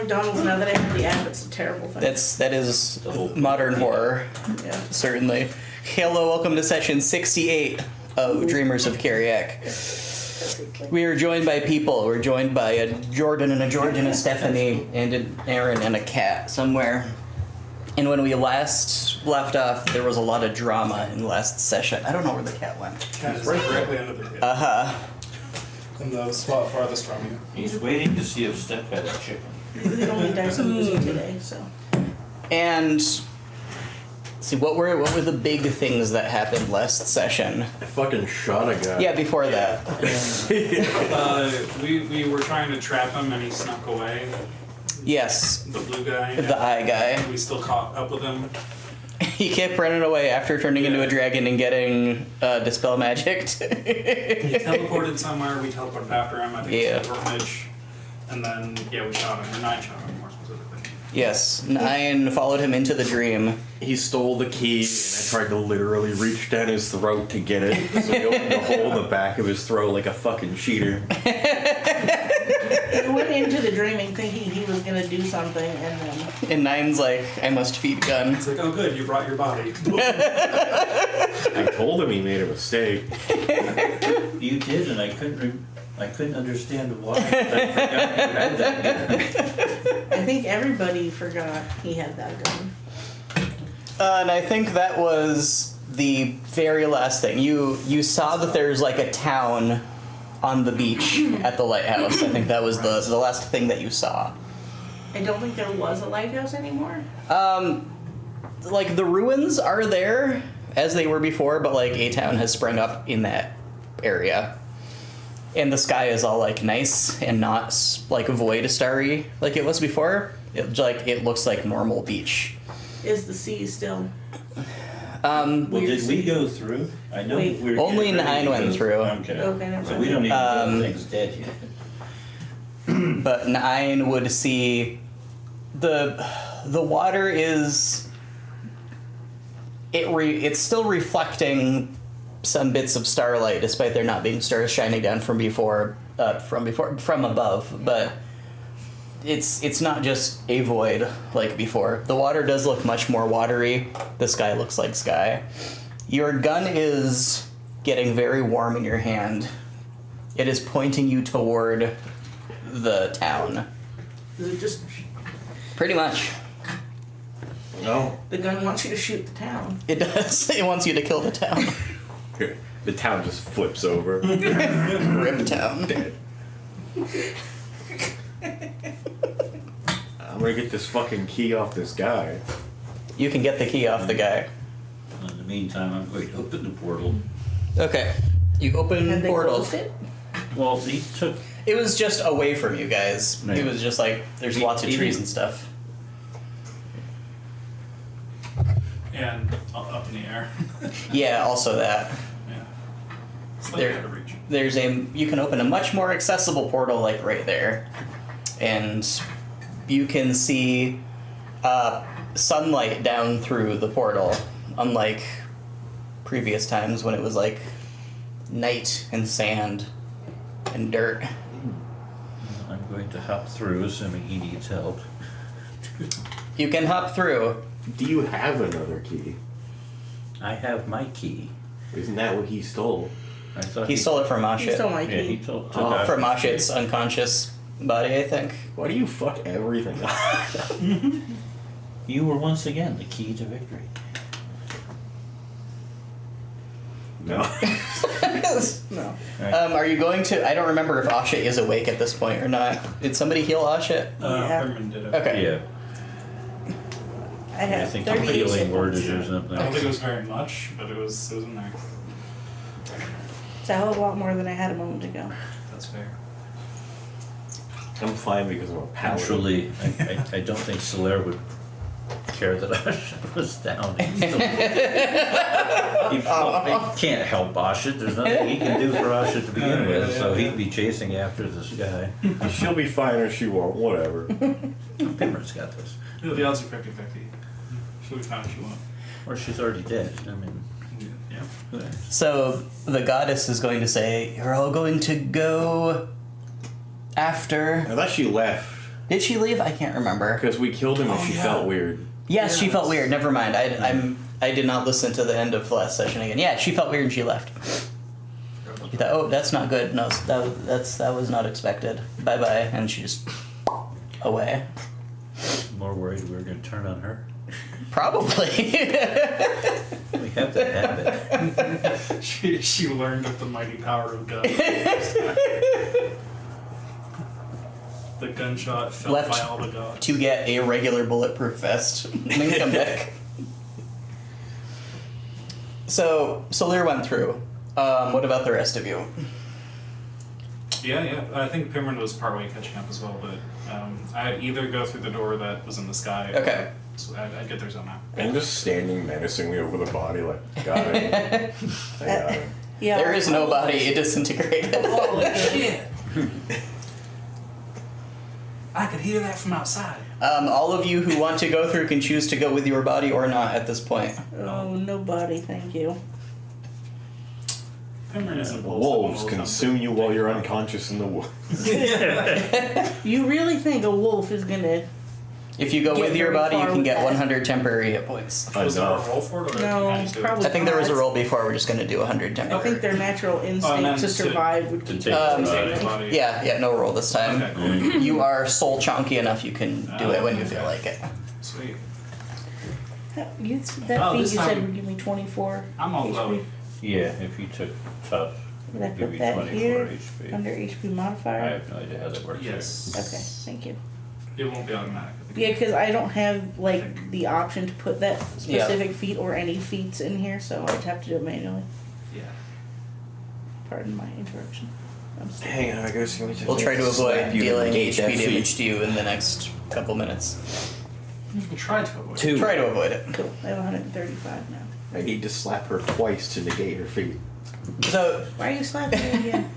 McDonald's now that I have the app. It's a terrible thing. That is modern horror, yeah. certainly. Hello, welcome to session 68 of Dreamers of Kiriak. We are joined by people. We're joined by a Jordan and a George and a Stephanie and an Aaron and a cat somewhere. And when we last left off, there was a lot of drama in the last session. I don't know where the cat went. Cat is right directly under the bed. Uh-huh. In the spot farthest from you. He's waiting to see if Steph had a chicken. The only dice I'm using today, so. And see, what were the big things that happened last session? I fucking shot a guy. Yeah, before that. We were trying to trap him and he snuck away. Yes, The blue guy. the eye guy. We still caught up with him. He kept running away after turning into a dragon and getting dispel magicked. He teleported somewhere. We teleported after him. I think Yeah. it was an orphanage. And then, yeah, we shot him. Or 9 shot him, more specifically. Yes, 9 followed him into the dream. He stole the key, and I tried to literally reach down his throat to get it. So he opened a hole in the back of his throat like a fucking cheater. He went into the dreaming thinking he was gonna do something, and then And 9's like, I must feed gun. It's like, oh, good, you brought your body. I told him he made a mistake. You did, and I couldn't understand why. I forgot you had that gun. I think everybody forgot he had that gun. And I think that was the very last thing. You saw that there's like a town on the beach at the lighthouse. I think that was the last thing that you saw. I don't think there was a lighthouse anymore. Like the ruins are there as they were before, but like a town has sprung up in that area. And the sky is all like nice and not like void starry like it was before. It looks like normal beach. Is the sea still? Well, did we go through? I know Wait. we were Only getting ready 9 to went go through. Okay. Okay, never So mind. we don't even know things dead yet. But 9 would see the water is it's still reflecting some bits of starlight despite there not being stars shining down from above, but it's not just a void like before. The water does look much more watery. The sky looks like sky. Your gun is getting very warm in your hand. It is pointing you toward the town. Is it just Pretty much. No. the gun wants you to shoot the town? It does. It wants you to kill the town. The town just flips over. Rip town. Dead. I'm gonna get this fucking key off this guy. You can get the key off the guy. In the meantime, I'm going to open the portal. Okay. You open And they portal. closed it? Well, he took. It was just away from you guys. Right. It was just like there's lots of He- trees and stuff. And up in the air. Yeah, also that. Yeah. It's like There- out of reach. You can open a much more accessible portal like right there. And you can see sunlight down through the portal, unlike previous times when it was like night and sand and dirt. I'm going to hop through, assuming he needs help. You can hop through. Do you have another key? I have my key. Isn't that what he stole? I thought He stole it from He stole Ashit. my Yeah, he key. took From Ashit's unconscious body, I think. Why do you fuck everything up? You were once again the key to victory. No. No. Right. Are you going to? I don't remember if Ashit is awake at this point or not. Did somebody heal Ashit? Yeah. Herman did it. Okay. Yeah. I I have think 38 healing seconds. word or I don't something. think it was very much, but it was in there. It's a hell of a lot more than I had a moment ago. That's fair. I'm fine because I'm a paladin. Actually, I don't think Solaire would care that Ashit was down. He can't help Ashit. There's nothing he can do for Ashit to begin with, so he'd be chasing after this guy. She'll be fine or she won't, whatever. Pimmer's got this. No, the odds are 50-50. She'll be fine if she won't. Or she's already dead. I mean, Yeah. So the goddess is going to say, "You're all going to go after." I thought she left. Did she leave? I can't remember. Because we killed him and she felt weird. Yes, she felt weird. Never mind. I did not listen to the end of the last session again. Yeah, she felt weird and she left. You thought, oh, that's not good. No, that was not expected. Bye bye, and she just away. More worried we were going to turn on her. Probably. We have to have it. She learned of the mighty power of gun. The gunshot felt Left by all the gods. to get a regular bulletproof vest, and then come back. So Solir went through. What about the rest of you? Yeah. I think Pimron was partway catching up as well, but I'd either go through the door that was in the sky. Okay. So I'd get there somehow. And just standing menacingly over the body, like, got it. I got it. Yeah. There is no body. It disintegrated. Holy shit! I could hear that from outside. All of you who want to go through can choose to go with your body or not at this point. Oh, no body, thank you. Pimron isn't Wolves consume you while you're unconscious in the woods. You really think a wolf is gonna? If you go Get with your very body, you far can with get that. 100 temporary hit points. Was there a Enough. roll for it, or No, can I just do it? probably- I think there was a roll before. We're just going to do 100 I temporary. think their natural instinct meant to to- survive would to keep take them the safe. Take the body. Yeah, no roll this time. Okay, cool. You are soul chunky enough. You can do it when you feel like it. Sweet. That feat you this said time- would give me 24. I'm all low. HP. Yeah, if you took tough, Would I it'd give put you that 24 here HP. under HP I modifier? have no idea how that works. Yes. Okay, thank you. It won't be automatic. Yeah, because I don't have like the option to put that specific feat or any feats in here, so I'd have to do it manually. Yeah. Pardon my interruption. I'm sorry. Hang on, I gotta see what We'll try to slap avoid you to dealing negate that HP feat. damage to you in the next couple minutes. We'll try to avoid it. Two. Try to avoid it. Cool. I have 135 now. I need to slap her twice to negate her feat. So Why are you slapping me again?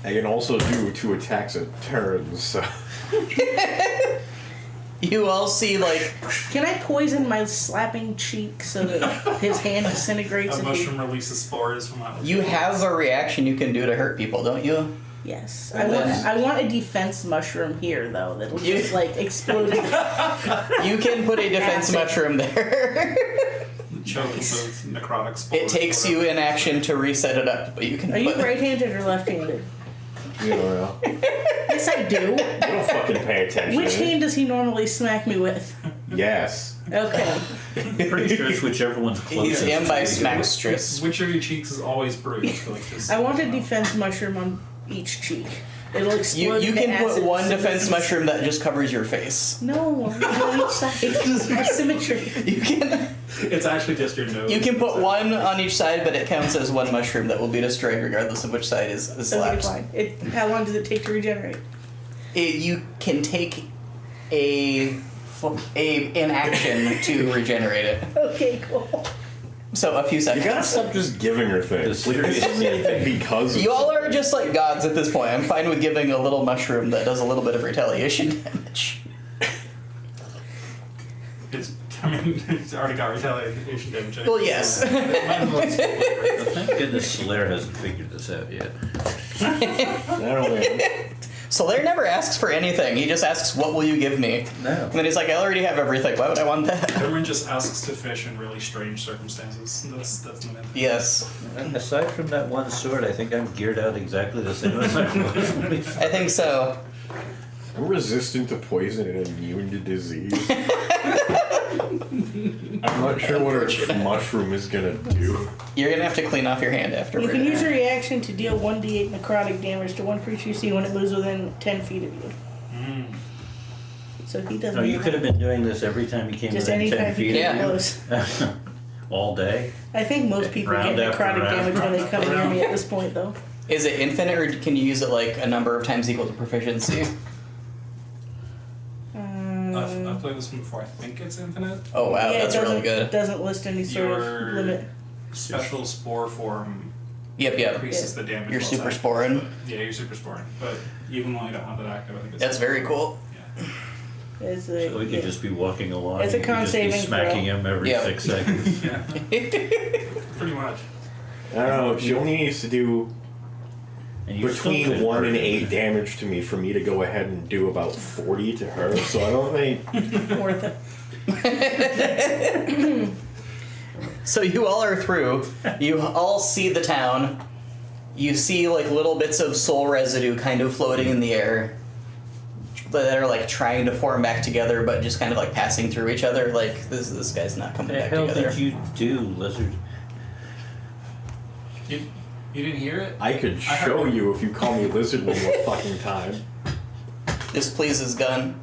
I can also do 2 attacks a turn, so. you all see like Can I poison my slapping cheek so that his hand disintegrates? A if he- mushroom releases spores from that. you have a reaction you can do to hurt people, don't you? Yes. And then- I want a defense mushroom here though that'll You- just like explode. You can put a defense Acid. mushroom there. Choke with necrotic spores. It takes you in action to reset it up, but you can. Are you put- right-handed or left-handed? You don't know. Yes, I do. You don't fucking pay attention. Which hand does he normally smack me with? Yes. Okay. I'm pretty sure it's whichever one's closest. He's ambismaxtrous. Which of your cheeks is always bruised? Like this. I want a defense mushroom on each cheek. It'll You explode. you into can put acid one as soon as defense it's- mushroom that just covers your face. No, on each side for symmetry. You can It's actually just your nose. you can put one on each side, but it counts as one mushroom that will be destroyed regardless of which side is Okay, slapped. fine. How long does it take to regenerate? You can take a inaction to regenerate it. Okay, cool. So a few You gotta seconds. stop just giving her things. Like, this isn't anything because of You all are something. just like gods at this point. I'm fine with giving a little mushroom that does a little bit of retaliation damage. It's already got retaliation damage. Well, yes. Might as well just- Thank goodness Solaire hasn't figured this out yet. I don't know. Solaire never asks for anything. He just asks, "What will you give me?" No. And then he's like, "I already have everything. Why would I want that?" Everyone just asks to fish in really strange circumstances. That's the main thing. Yes, And aside from that one sword, I think I'm geared out exactly the same as I was. I think so. I'm resistant to poison and immune to disease. I'm not sure what a mushroom is gonna do. You're gonna have to clean off your hand You afterward. can use your reaction to deal 1d8 necrotic damage to one creature you see when it moves within 10 feet of you. So he doesn't. No, you could have been doing this every time you came Just within any 10 time you feet get Yeah. close. all day. I think most people Round get after necrotic round. damage when they come near me at this point, though. Is it infinite, or can you use it like a number of times equal to proficiency? I've played this one before. I think it's infinite. Oh wow, yeah, that's it really doesn't- good. Doesn't list any sort Your of limit. special spore form Yep. increases the damage. You're while super it's sporing. active. Yeah, you're super sporing. But even when I don't have that active, I think it's. That's very cool. Yeah. It's a, So we could yeah. just be walking along. It's a you could con just be saving smacking throw. him every Yeah. 6 seconds. Yeah. Pretty much. I don't know. She only needs to do And you still between did 1 and pretty 8 good. damage to me for me to go ahead and do about 40 to her. So I don't think. Worth it. So you all are through. You all see the town. You see like little bits of soul residue kind of floating in the air that are like trying to form back together, but just kind of like passing through each other. Like this guy's not coming What the back hell together. did you do, Lizard? You didn't hear it? I could show you if you call me lizard one more fucking time. This pleases gun.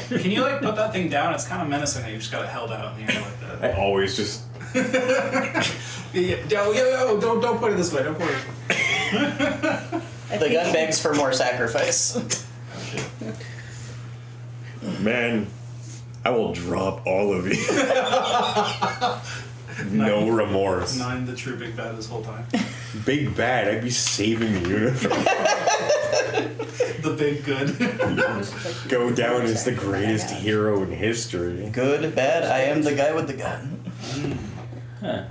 Can you like put that thing down? It's kind of menacing that you just got it held out in the air like that. I always just. Yo, don't put it this way. Don't put it. The gun begs for more sacrifice. Man, I will drop all of you. No remorse. Nine the true big bad this whole time. Big bad, I'd be saving the universe. The big good. Go down as the greatest hero in history. Good, bad, I am the guy with the gun. Huh.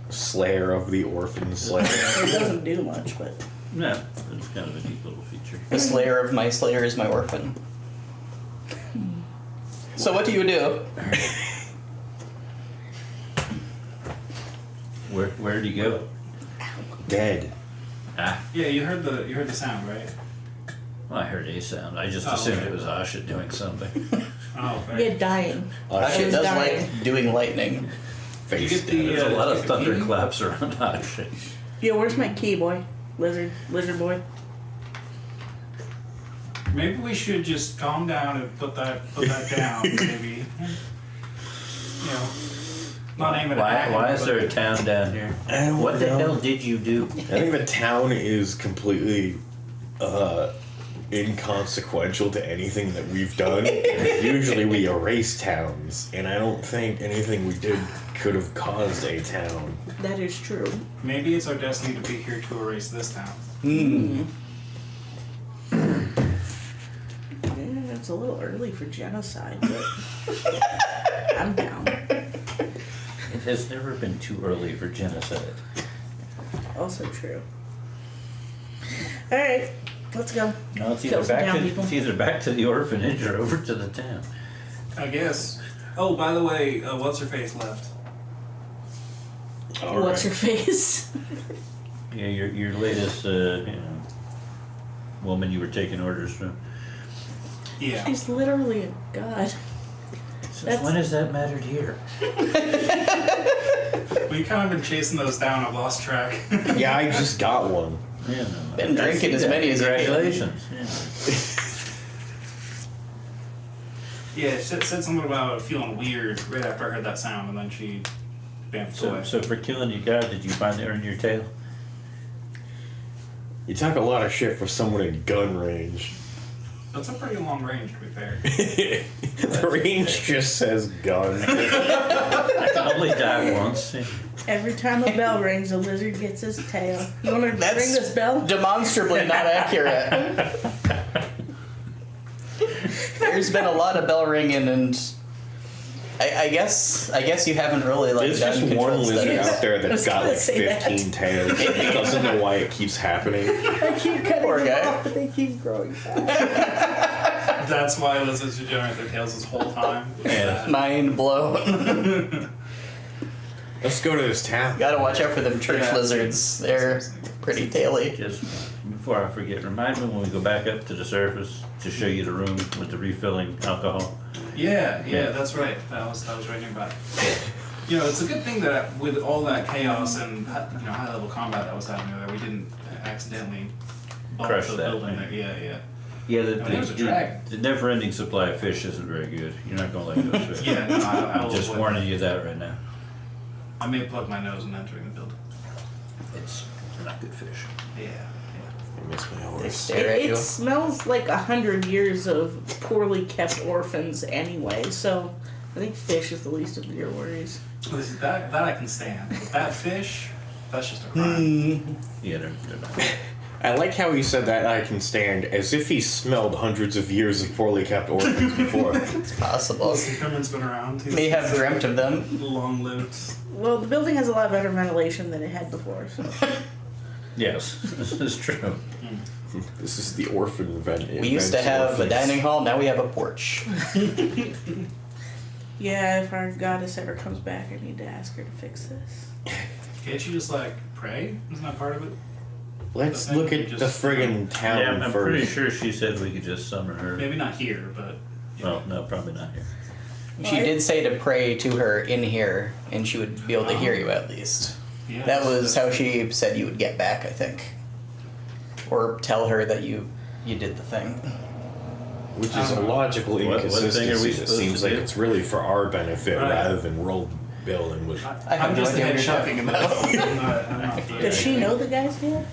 Slayer of the orphan slayer. It doesn't do much, but No, it's kind of a neat little feature. The slayer of my slayer is my orphan. So what do you do? Where'd he go? Dead. Ah, Yeah, you heard the sound, right? well, I heard a sound. I just Oh, assumed okay. it was Asha doing something. Oh, fair. yeah, dying. She was does dying. like doing lightning. You Face get the, There's a lot of get the key? thunderclaps around Asha. Yeah, where's my key, boy? Lizard boy. Maybe we should just calm down and put that down. Maybe. You know, not aim at Why is there a town down here? I don't What the know. hell did you do? I think the town is completely inconsequential to anything that we've done. Usually we erase towns, and I don't think anything we did could have caused a town. That is true. Maybe it's our destiny to be here to erase this town. Yeah, it's a little early for genocide, but I'm down. It has never been too early for genocide. Also true. All right, let's go. No, it's Kill either some back town to people. the orphanage or over to the town. I guess. Oh, by the way, what's her face left? All What's right. your face? Yeah, your latest woman you were taking orders from. Yeah. She's literally a god. Since That's- when has that mattered here? We kind of been chasing those down. I've lost track. Yeah, I just got one. Yeah, no, Been I drinking see as that. many as you can. Congratulations. Yeah. Yeah, she said something about feeling weird right after I heard that sound, and then she bamfed away. So for killing your guard, did you finally earn your tail? You talk a lot of shit for someone in gun range. That's a pretty long range, to be fair. The range just says gun. I can only die once. Every time a bell rings, a lizard gets his tail. You want to ring That's this bell? demonstrably not accurate. There's been a lot of bell ringing, and I guess you haven't really like There's done just one control lizard studies. out there I was that's got gonna like say that. 15 tails. It doesn't know why it keeps happening. I keep cutting Poor them guy. off, but they keep growing fast. That's why lizards regenerate their tails this whole time. Yeah. Mind blown. Let's go to this town. Gotta watch out for them church Yeah. lizards. They're pretty taily. Just before I forget, remind me when we go back up to the surface to show you the room with the refilling alcohol. Yeah, that's right. That was right nearby. You know, it's a good thing that with all that chaos and high level combat that was happening there, we didn't accidentally bump Crush the that building thing. there. Yeah. Yeah, there's a dragon. the never-ending supply of fish isn't very good. You're not gonna like those fish. Yeah, no, I will Just avoid warning you that right now. I may plug my nose when entering the building. It's not good fish. Yeah. I miss my They horse. stare at It you. smells like 100 years of poorly kept orphans anyway, so I think fish is the least of your worries. Listen, that I can stand. But that fish, that's just a crime. Yeah, they're not. I like how he said that I can stand, as if he smelled hundreds of years of poorly kept orphans before. It's possible. Peppermint's been around. He's May have dreamt of them. long lived. Well, the building has a lot better ventilation than it had before, so. Yes, this is true. This is the orphan event. We used to have a dining hall, now we have a porch. Yeah, if our goddess ever comes back, I need to ask her to fix this. Can't you just like pray? Isn't that part of it? Let's I look think at we the just- friggin' town Yeah, I'm first. pretty sure she said we could just summon her. Maybe not here, but Well, no, probably not here. She did say to pray to her in here, and she would be able to hear you at least. yeah, That was how that's- she said you would get back, I think. Or tell her that you did the thing. Which is a logical What thing are we inconsistency. It supposed seems to like do? it's really for our benefit Right. rather than world building. With I have I'm no just the idea head what you're chef. I'm not the- Does she know the guy's deal?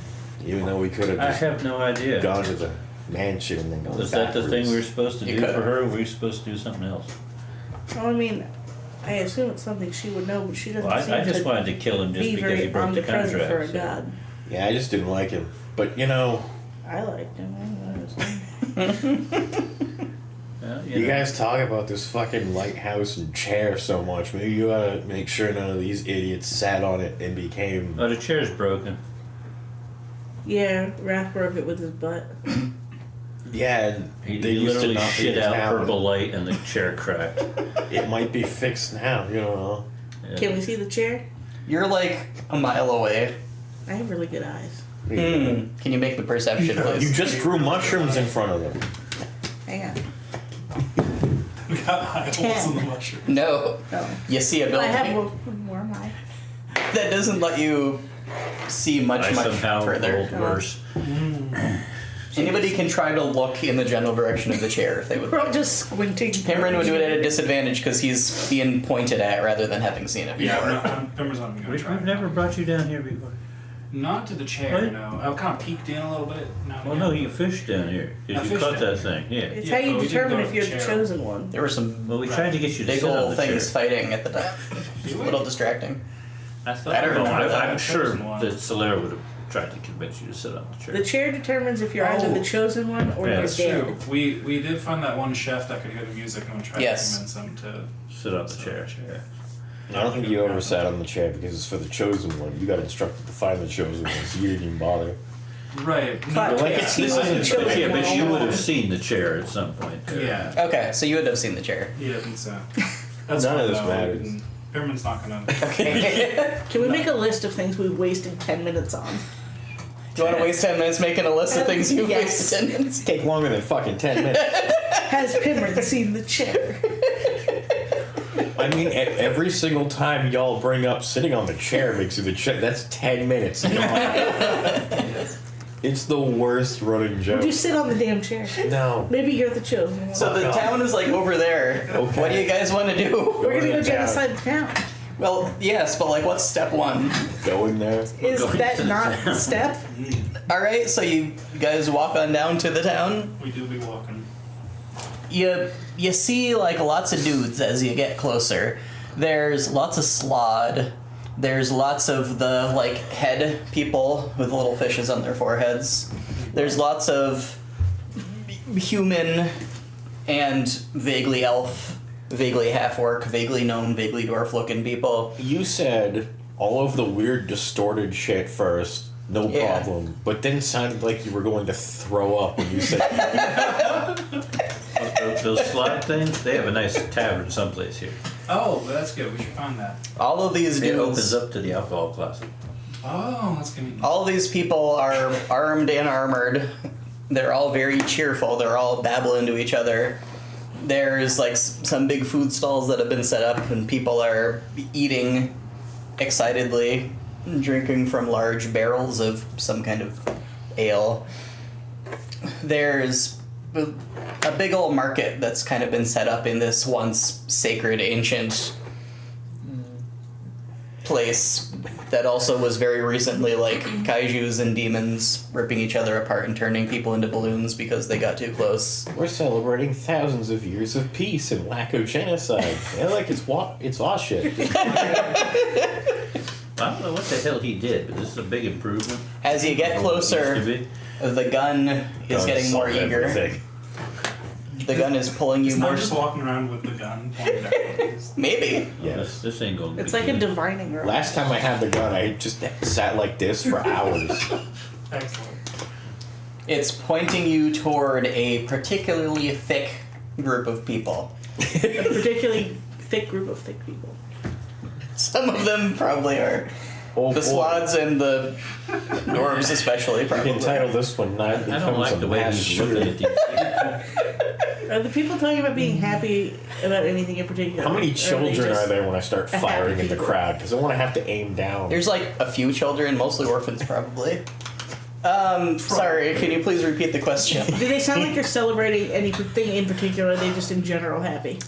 even though we could have I just have no idea. gone to the mansion and then gone Was that the thing backwards. we were supposed to You do could've. for her, or were we supposed to do something else? Well, I mean, I assume it's something she would know, but she doesn't Well, seem I just to wanted to kill him just be because he very broke the omnipresent contract. for a so. god. Yeah, I just didn't like him. But you know, I liked him. I don't know. Well, you know. guys talk about this fucking lighthouse and chair so much. Maybe you gotta make sure none of these idiots sat on it and became. Oh, the chair's broken. Yeah, Raph broke it with his butt. Yeah, and He they used to literally not be shit in out town. purple light and the chair cracked. It might be fixed now. You know. Yeah. Can we see the chair? You're like a mile away. I have really good eyes. Can you make the perception, You please? just grew mushrooms in front of them. Hang on. We got high holes in the mushroom. No. No. You see a Well, I building. have more am I? That doesn't let you see I much somehow further. rolled worse. Anybody can try to look in the general direction of the chair if they would We're all like. just squinting. Cameron would do it at a disadvantage because he's being pointed at rather than having seen it Yeah, before. Pimmer's not gonna try. We've it. never brought you down here before. Not to the chair, What? no. I kind of peeked in a little bit. Well, no, you fished down here. I If you fished caught down that here. thing, yeah. It's Yeah, how you but we didn't determine go if to you're the the chair. chosen one. There were some Well, we tried to get you to big sit on old the things chair. fighting at the time. It's a little distracting. I thought, I don't remember that. I'm sure Chosen one. that Solera would have tried to convince you to sit on the chair. The chair determines if you're either Oh. the chosen one or Yeah, you're That's dead. true. We did find that one chef that could hear the music and we tried Yes. to convince him to. Sit on the sit chair. Yeah. I don't think you ever sat on the chair because it's for the chosen one. You got instructed to find the chosen one, so you didn't even bother. Right. But Like, yeah, it's he not was the even- chosen Yeah, but one you all would have along. seen the chair at some point. Yeah. Okay, so you would have seen the chair. Yeah, I think so. None fine, of this though. matters. And Pimmerman's not gonna. Okay. Can we make a list of things we wasted 10 minutes on? Do you want to waste 10 minutes making a list of things you've Yes. wasted 10 minutes? Take longer than fucking 10 minutes. Has Pimmer seen the chair? I mean, every single time y'all bring up sitting on the chair makes you the chair. That's 10 minutes. It's the worst running joke. Would you sit on the damn chair? No. Maybe you're the chosen one. So the God. town is like over there. Okay. What do you guys want to do? We're gonna go Going down. genocide the town. Well, yes, but like, what's step one? Going there. Is going that to not the step? All right, so you guys walk on down to the town. We do be walking. You see like lots of dudes as you get closer. There's lots of slod. There's lots of the like head people with little fishes on their foreheads. There's lots of human and vaguely elf, vaguely half-orc, vaguely gnome, vaguely dwarf-looking people. You said all of the weird distorted shit first, no Yeah. problem, but then sounded like you were going to throw up when you said Those slot things, they have a nice tavern someplace here. Oh, well, that's good. We should find that. All of these It opens dudes, up to the alcohol closet. Oh, that's gonna be. all of these people are armed and armored. They're all very cheerful. They're all babbling to each other. There's like some big food stalls that have been set up, and people are eating excitedly, drinking from large barrels of some kind of ale. There's a big old market that's kind of been set up in this once sacred ancient place that also was very recently like kaijus and demons ripping each other apart and turning people into balloons because they got too close. we're celebrating thousands of years of peace and lack of genocide. And like it's all shit. I don't know what the hell he did, but this is a big improvement. As you get from what it used closer, to be. the gun is Don't getting more solve eager. everything. The gun is pulling you He's more. not just walking around with the gun pointed at him. Maybe. Yes. This ain't gonna It's be like a good. divining room. Last time I had the gun, I just sat like this for hours. Excellent. It's pointing you toward a particularly thick group of people. A particularly thick group of thick people. Some of them probably are. Oh, The boy. swads and the dwarves especially You probably. can title this one "Night I don't Becomes like a the way Mass he's looking Shooter." at these people. Are the people talking about being happy about anything in particular? How many Or they children just- are there when I start happy firing in the people? crowd? Because I want to have to aim down. There's like a few children, mostly orphans probably. Sorry, can you please repeat the question? Do they sound like they're celebrating anything in particular? Or are they just in general happy?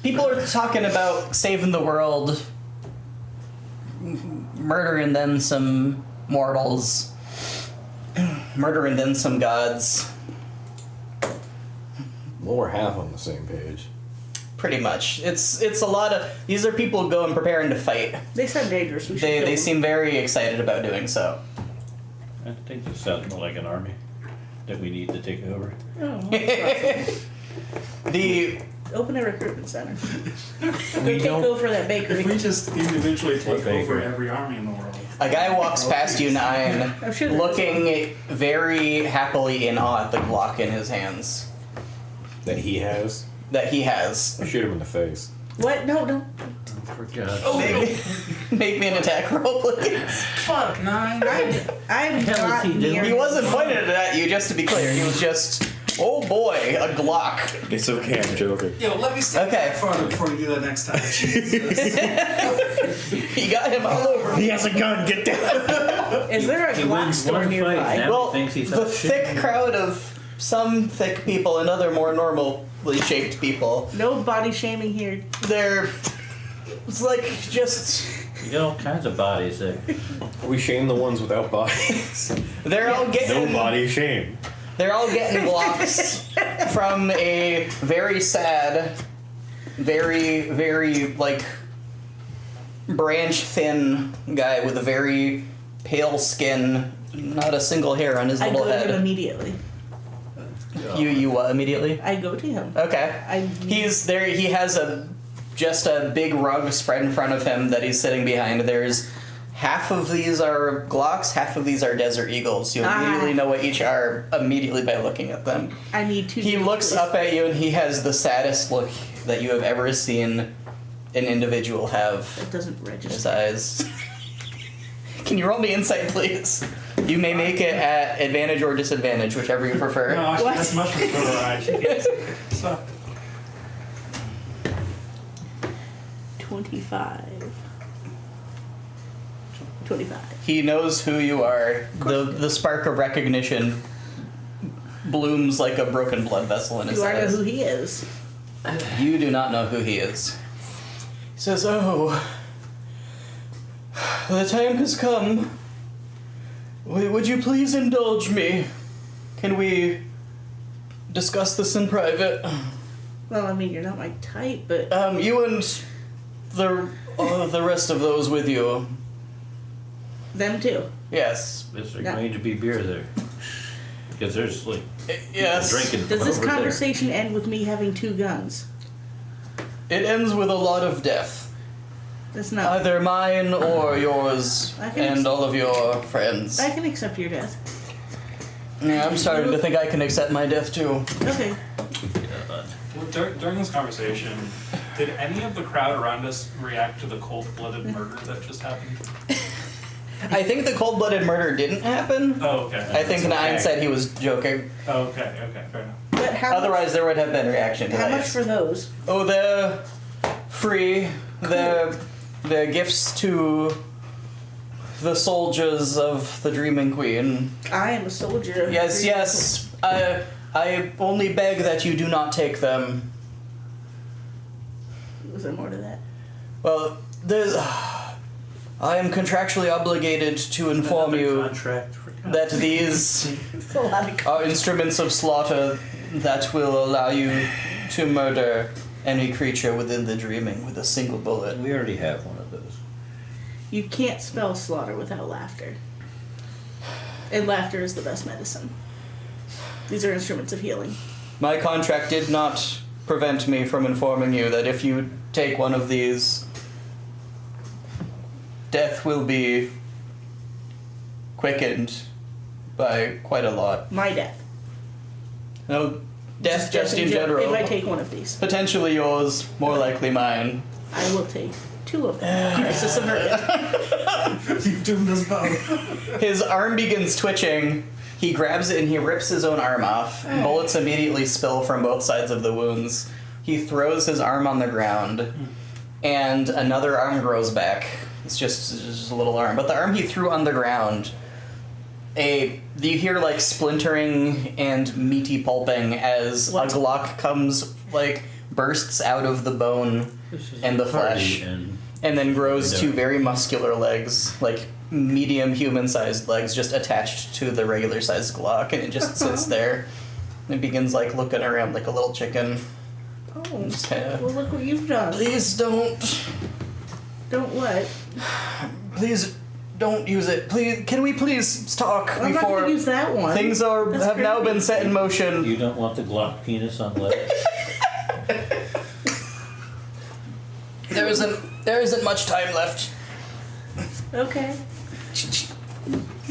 People are talking about saving the world, murdering then some mortals, murdering then some gods. Well, we're half on the same page. Pretty much. It's a lot of. These are people going preparing to fight. They sound dangerous. We should They kill them. seem very excited about doing so. I think this sounds more like an army that we need to take over. Oh, well, that's awesome. The Open a recruitment center. We Take don't. over that bakery. If we just individually take What bakery? over every army in the world. a guy walks past you, Nine, I'm sure there's looking very happily in awe at the Glock in his hands That he has. that he has. Shoot him in the face. What? No. For God's Oh, Make me an attack roll, please. Fuck, 9. I'm The hell not is he doing? near. He wasn't pointing it at you, just to be clear. He was just, oh boy, a Glock. It's okay, I'm joking. Yo, let me step Okay. back farther before you do that next time. Jesus. He got him all over. He has a gun, get down! Is there a He Glock wins store one fight nearby? now. Well, He thinks he's the out shit. thick crowd of some thick people and other more normally shaped people, No body shaming here. they're, it's like just, You got all kinds of bodies there. We shame the ones without bodies. they're all No getting, body shame. they're all getting Glocks from a very sad, very, like, branch thin guy with a very pale skin, not a single hair on his I little go to him head. immediately. You what, immediately? I go to him. Okay. He's there. He has just a big rug spread in front of him that he's sitting behind. There's half of these are Glocks, half of these are Desert Eagles. You'll immediately know what each are immediately by looking at them. I need two. He dudes, looks please. up at you and he has the saddest look that you have ever seen an individual have It doesn't in his register. eyes. Can you roll me insight, please? You may make it at advantage or disadvantage, whichever you prefer. No, actually, What? that's much better. I should get so. 25. 25. He knows who you are. The spark of recognition blooms like a broken blood vessel in his Do I know eyes. who he is? You do not know who he is. He says, "Oh, the time has come. Would you please indulge me? Can we discuss this in private? Well, I mean, you're not my type, but You and the rest of those with you. them too. Yes, Is there No. going to be beer there? Because there's like yes. drinking Does from this over there. conversation end with me having two guns? It ends with a lot of death. That's not. Either mine or yours I can and all of your friends. I can accept your death. Yeah, I'm starting to think I can accept my death too. Okay. Well, during this conversation, did any of the crowd around us react to the cold-blooded murder that just happened? I think the cold-blooded murder didn't happen. Oh, okay. I think That's Nine okay. said he was joking. Oh, okay, fair enough. But how Otherwise, there would have been reaction to much, how that. much for those? Oh, they're free. They're gifts to the soldiers of the Dreaming Queen. I am a soldier. of Yes, the- yes. I only beg that you do not take them. Was there more to that? Well, I am contractually obligated to inform Another you contract for that these It's a lot of. are instruments of slaughter that will allow you to murder any creature within the dreaming with a single bullet. We already have one of those. You can't spell slaughter without laughter. And laughter is the best medicine. These are instruments of healing. My contract did not prevent me from informing you that if you take one of these, death will be quickened by quite a lot. My death. No, death just in general. If I take one of these, Potentially yours, more likely mine. I will take 2 of them. Crisis averted. You've doomed us both. His arm begins twitching. He grabs it and he rips his own arm off. Bullets immediately spill from both sides of the wounds. He throws his arm on the ground, and another arm grows back. It's just a little arm. But the arm he threw on the ground, you hear like splintering and meaty pulping as a Glock comes, like, bursts out of the bone and the flesh, and then grows 2 very muscular legs, like medium human-sized legs, just attached to the regular-sized Glock, and it just sits there. It begins like looking around like a little chicken. Oh, Just kinda, well, look what you've done. please don't. Don't what? Please don't use it. Please, can we please talk I'm not before going to use that one. things That's have now creepy. been set in motion? You don't want the Glock penis on legs? There isn't much time left. Okay.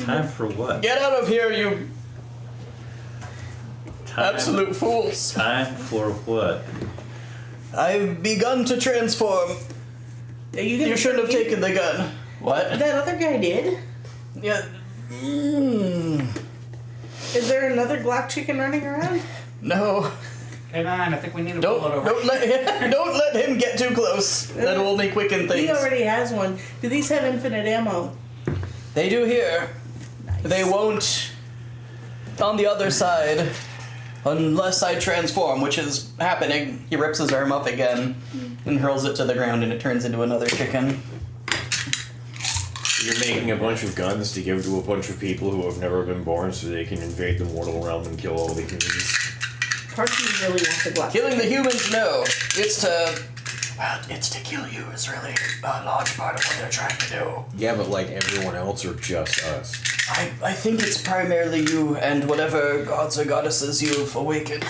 Time for what? Get out of here, you Time, absolute fools! Time for what? I've begun to transform. Are you gonna You shouldn't have me? taken the gun. What? That other guy did. Yeah. Is there another Glock chicken running around? No. Hey man, I think we need to Don't pull it over. don't let him get too close. That'll only quicken He things. already has one. Do these have infinite ammo? They do here. Nice. They won't on the other side unless I transform, which is happening. He rips his arm up again and hurls it to the ground, and it turns into another chicken. You're making a bunch of guns to give to a bunch of people who have never been born so they can invade the mortal realm and kill all the humans. Part of me really wants a Glock. Killing the humans, no. It's to kill you is really a large part of what they're trying to do. Yeah, but like everyone else or just us? I think it's primarily you and whatever gods or goddesses you've awakened.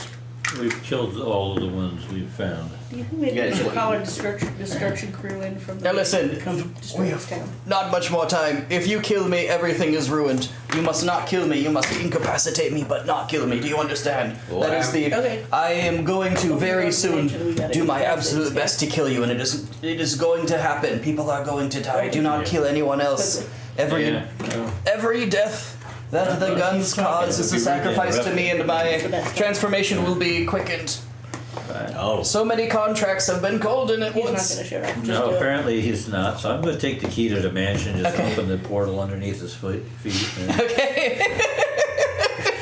We've killed all of the ones we've found. Do you think maybe Yeah, we should it's call a destruction crew in from the Now listen, come destroy this town? Not much more time. If you kill me, everything is ruined. You must not kill me. You must incapacitate me, but not kill me. Do you understand? Well, that is the. Okay. I am going to very soon We gotta do my incapacitate absolute this guy. best to kill you, and it is going to happen. People are going to die. Do not kill anyone else. Every death that the guns cause is a sacrifice to me, and my transformation will be quickened. Oh. So many contracts have been called in at He's not once. going to show up. Just No, do it. apparently he's not. So I'm going to take the key to the mansion, just Okay. open the portal underneath his feet. And Okay.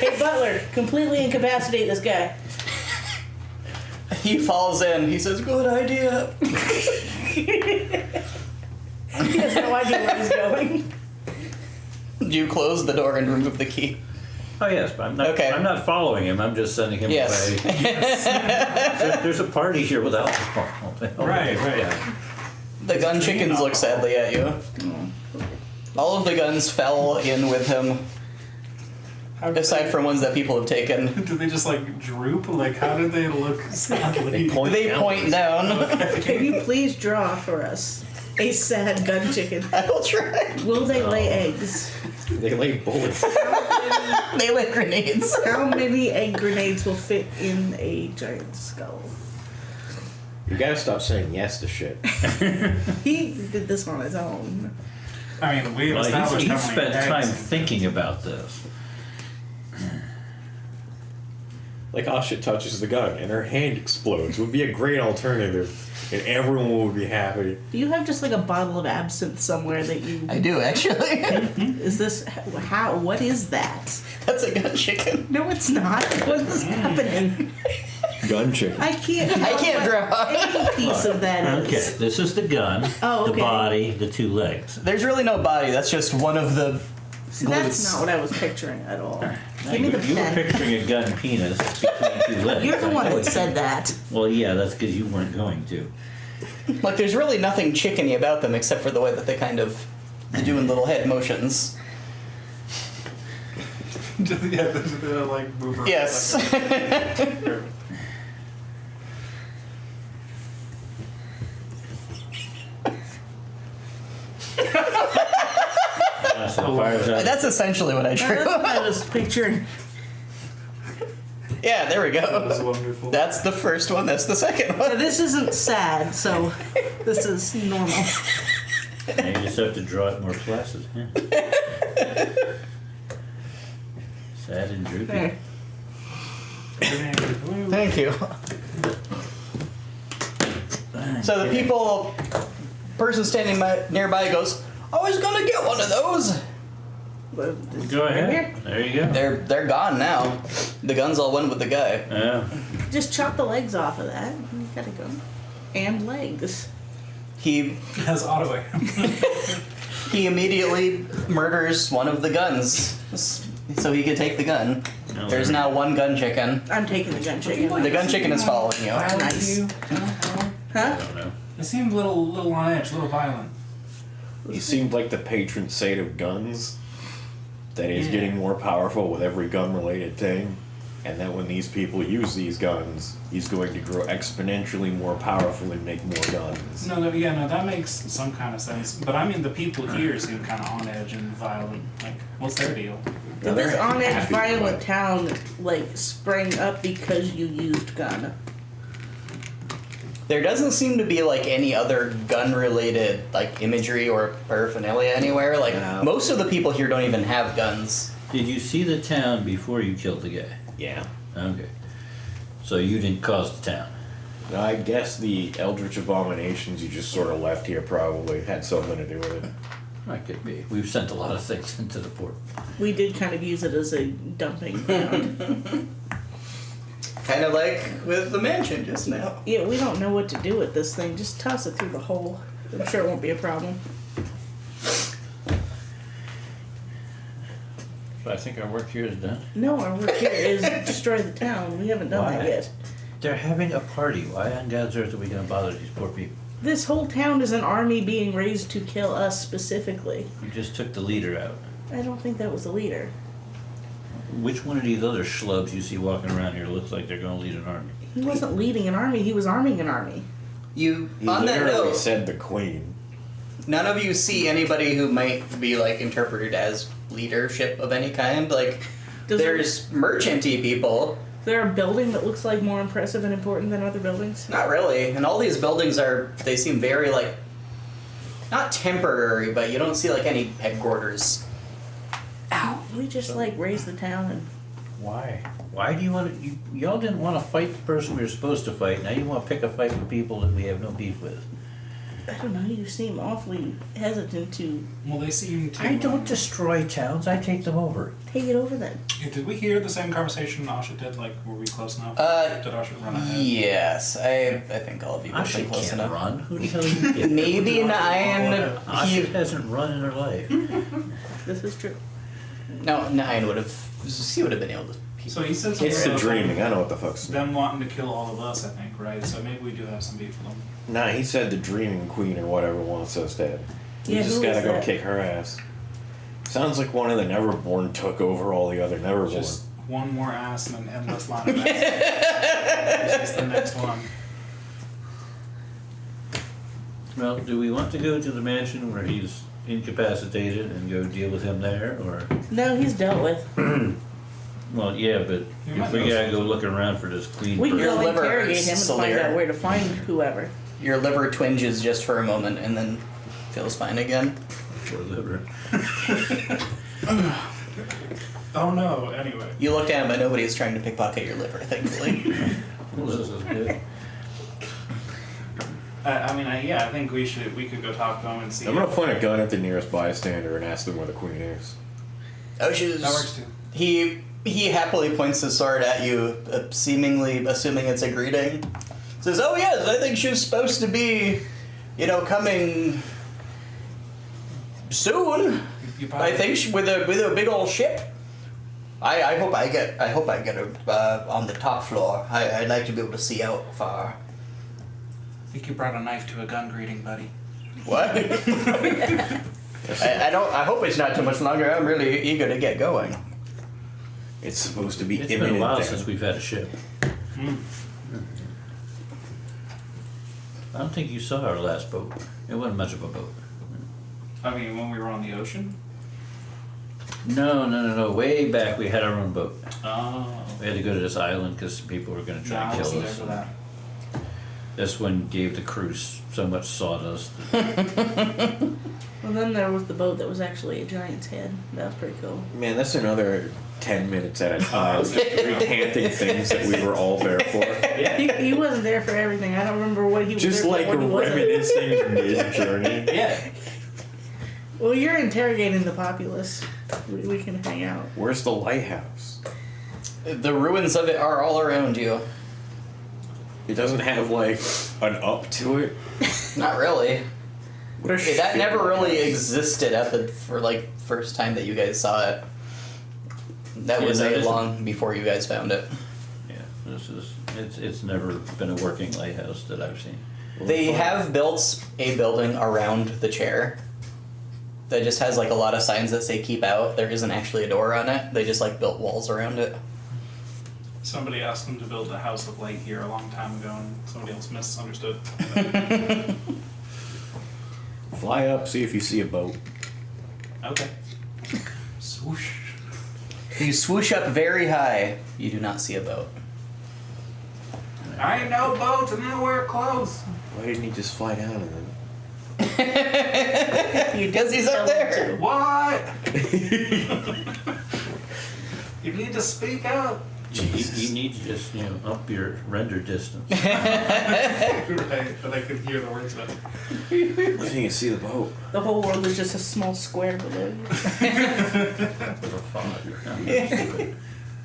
Hey, Butler, completely incapacitate this guy. He falls in. He says, "Good idea." He has no idea where he's going. You close the door and remove the key. oh yes, but I'm not. Okay. I'm not following him. I'm just sending him Yes. away. There's a party here with alcohol. Right, right. Yeah. The gun chickens look sadly at you. All of the guns fell in with him, How did aside from ones that people have taken. Did they just like droop? Like how did they look sadly? They point down. Can you please draw for us a sad gun chicken? I will try. Will they lay eggs? They lay bullets. They like grenades. How many egg grenades will fit in a giant skull? You gotta stop saying yes to shit. He did this on his own. I mean, we Well, established he how spent many time eggs. thinking about this. Like, Asha touches the gun and her hand explodes. Would be a great alternative, and everyone would be happy. Do you have just like a bottle of absinthe somewhere that you? I do actually. Is this how? What is that? That's a gun chicken. No, it's not. What is happening? Gun chicken. I can't. I can't draw. Any piece of that Okay, is. this is the gun, Oh, the okay. body, the 2 legs. There's really no body. That's just one of the. See, that's glutes. not what I was picturing at all. Now, Give me the you were pen. picturing a gun penis between 2 legs. You're the I one know that it. said that. Well, yeah, that's because you weren't going to. Like, there's really nothing chickeny about them except for the way that they kind of they're doing little head motions. the like move around. Yes. Perfect. So the fire's out. That's essentially what I drew. That's what I was picturing. Yeah, there we That was go. wonderful. That's the first one. That's the second one. This isn't sad, so this is normal. Now you just have to draw it more placid. Yeah. Sad and droopy. There. Thank you. So the people, person standing nearby goes, "I was gonna get one of those." Go ahead. There you go. They're gone now. The guns all went with the guy. Yeah. Just chop the legs off of that. You gotta go. And legs. He Has auto aim. he immediately murders one of the guns, so he could take the gun. No, There's now one gun chicken. I'm taking the gun chicken. The gun chicken is following you. Nice. I Huh? don't know. It seemed a little on edge, a little violent. He seemed like the patron saint of guns. That he's getting more powerful with every gun-related thing, and that when these people use these guns, he's going to grow exponentially more powerful and make more guns. No, that makes some kind of sense. But I mean, the people here seem kind of on edge and violent. Like, what's their deal? Did this they're on edge happy, violent but- town like sprang up because you used gun? There doesn't seem to be like any other gun-related like imagery or paraphernalia anywhere. Like No. most of the people here don't even have guns. Did you see the town before you killed the guy? Yeah. Okay. So you didn't cause the town. Now, I guess the Eldritch Abominations you just sort of left here probably had something to do with it. That could be. We've sent a lot of things into the port. We did kind of use it as a dumping ground. Kind of like with the mansion just now. Yeah, we don't know what to do with this thing. Just toss it through the hole. I'm sure it won't be a problem. So I think our work here is done. No, our work here is destroy the town. We haven't done that Why? yet. They're having a party. Why on God's earth are we going to bother these poor people? This whole town is an army being raised to kill us specifically. You just took the leader out. I don't think that was the leader. Which one of these other schlubs you see walking around here looks like they're going to lead an army? He wasn't leading an army, he was arming an army. You He on that literally note, said the queen. none of you see anybody who might be like interpreted as leadership of any kind. Like Does there's merchanty people. Is there a building that looks like more impressive and important than other buildings? Not really. And all these buildings they seem very like not temporary, but you don't see like any headquarters. Ow. We just like raise the town and Why? Why do you want to... Y'all didn't want to fight the person we were supposed to fight. Now you want to pick a fight with people that we have no beef with. I don't know, you seem awfully hesitant to Well, they seem to. I don't destroy towns. I take them over. take it over then. Did we hear the same conversation Asha did? Like, were we close enough? Did Asha run ahead? Yes, I think all of you have Asha been close can't enough. run. Who the hell are you kidding? Maybe Nyan. Asha hasn't run in her life. This is true. No, Nyan would have. He would have been able to. So he said something It's the about dreaming. I know what the fuck's. them wanting to kill all of us, I think, right? So maybe we do have some beef with them. Nah, he said the dreaming queen or whatever wants us dead. We Yeah, just who gotta is go that? kick her ass. Sounds like one of the Neverborn took over all the other Neverborn. Just one more ass and an endless line of ass. This is the next one. Well, do we want to go to the mansion where he's incapacitated and go deal with him there, or? No, he's dealt with. Well, yeah, but You might if we know gotta go something. looking around for this queen We can Your go liver interrogate him and still find there. out where to find whoever. Your liver twinges just for a moment and then feels fine again. for liver. Oh no, anyway. You look down, but nobody's trying to pickpocket your liver, thankfully. Well, this is good. I think we could go talk to him and see. I'm gonna point a gun at the nearest bystander and ask them where the queen is. Oh, she's. That works too. He happily points his sword at you, seemingly assuming it's a greeting. Says, "Oh yes, I think she's supposed to be, coming soon. You I think with a big old ship. I hope I get her on the top floor. I'd like to be able to see out far." I think you brought a knife to a gun greeting, buddy. What? I hope it's not too much longer. I'm really eager to get going. It's supposed to be It's been imminent. a while then. since we've had a ship. I don't think you saw our last boat. It wasn't much of a boat. I mean, when we were on the ocean. No. Way back, we had our own boat. Oh. We had to go to this island because people were going to try Nah, I and wasn't kill there us. for that. This one gave the crew so much sawdust. Well, then there was the boat that was actually a giant's head. That was pretty cool. Man, that's another 10 minutes at a time, just recanting things that we were all there for. Yeah. He wasn't there for everything. I don't remember what he was Just there like for. What he wasn't. reminiscing mid-journey. Yeah. Well, you're interrogating the populace. We can hang out. Where's the lighthouse? The ruins of it are all around you. It doesn't have, like, an up to it? Not really. What a That shit never really lighthouse. existed for like first time that you guys saw it. That Yeah, was that a isn't- long before you guys found it. Yeah, it's never been a working lighthouse that I've seen. They have built a building around the chair that just has like a lot of signs that say keep out. There isn't actually a door on it. They just like built walls around it. Somebody asked them to build a house of light here a long time ago, and somebody else misunderstood. Fly up, see if you see a boat. Okay. Swoosh. You swoosh up very high. You do not see a boat. I ain't no boats and I wear clothes. Why didn't he just fly down and then? Because he's up there. What? You need to speak up. You need to just, up your render distance. Right, but I could hear the words of it. I think you can see the boat. The whole world is just a small square below you. With a fog.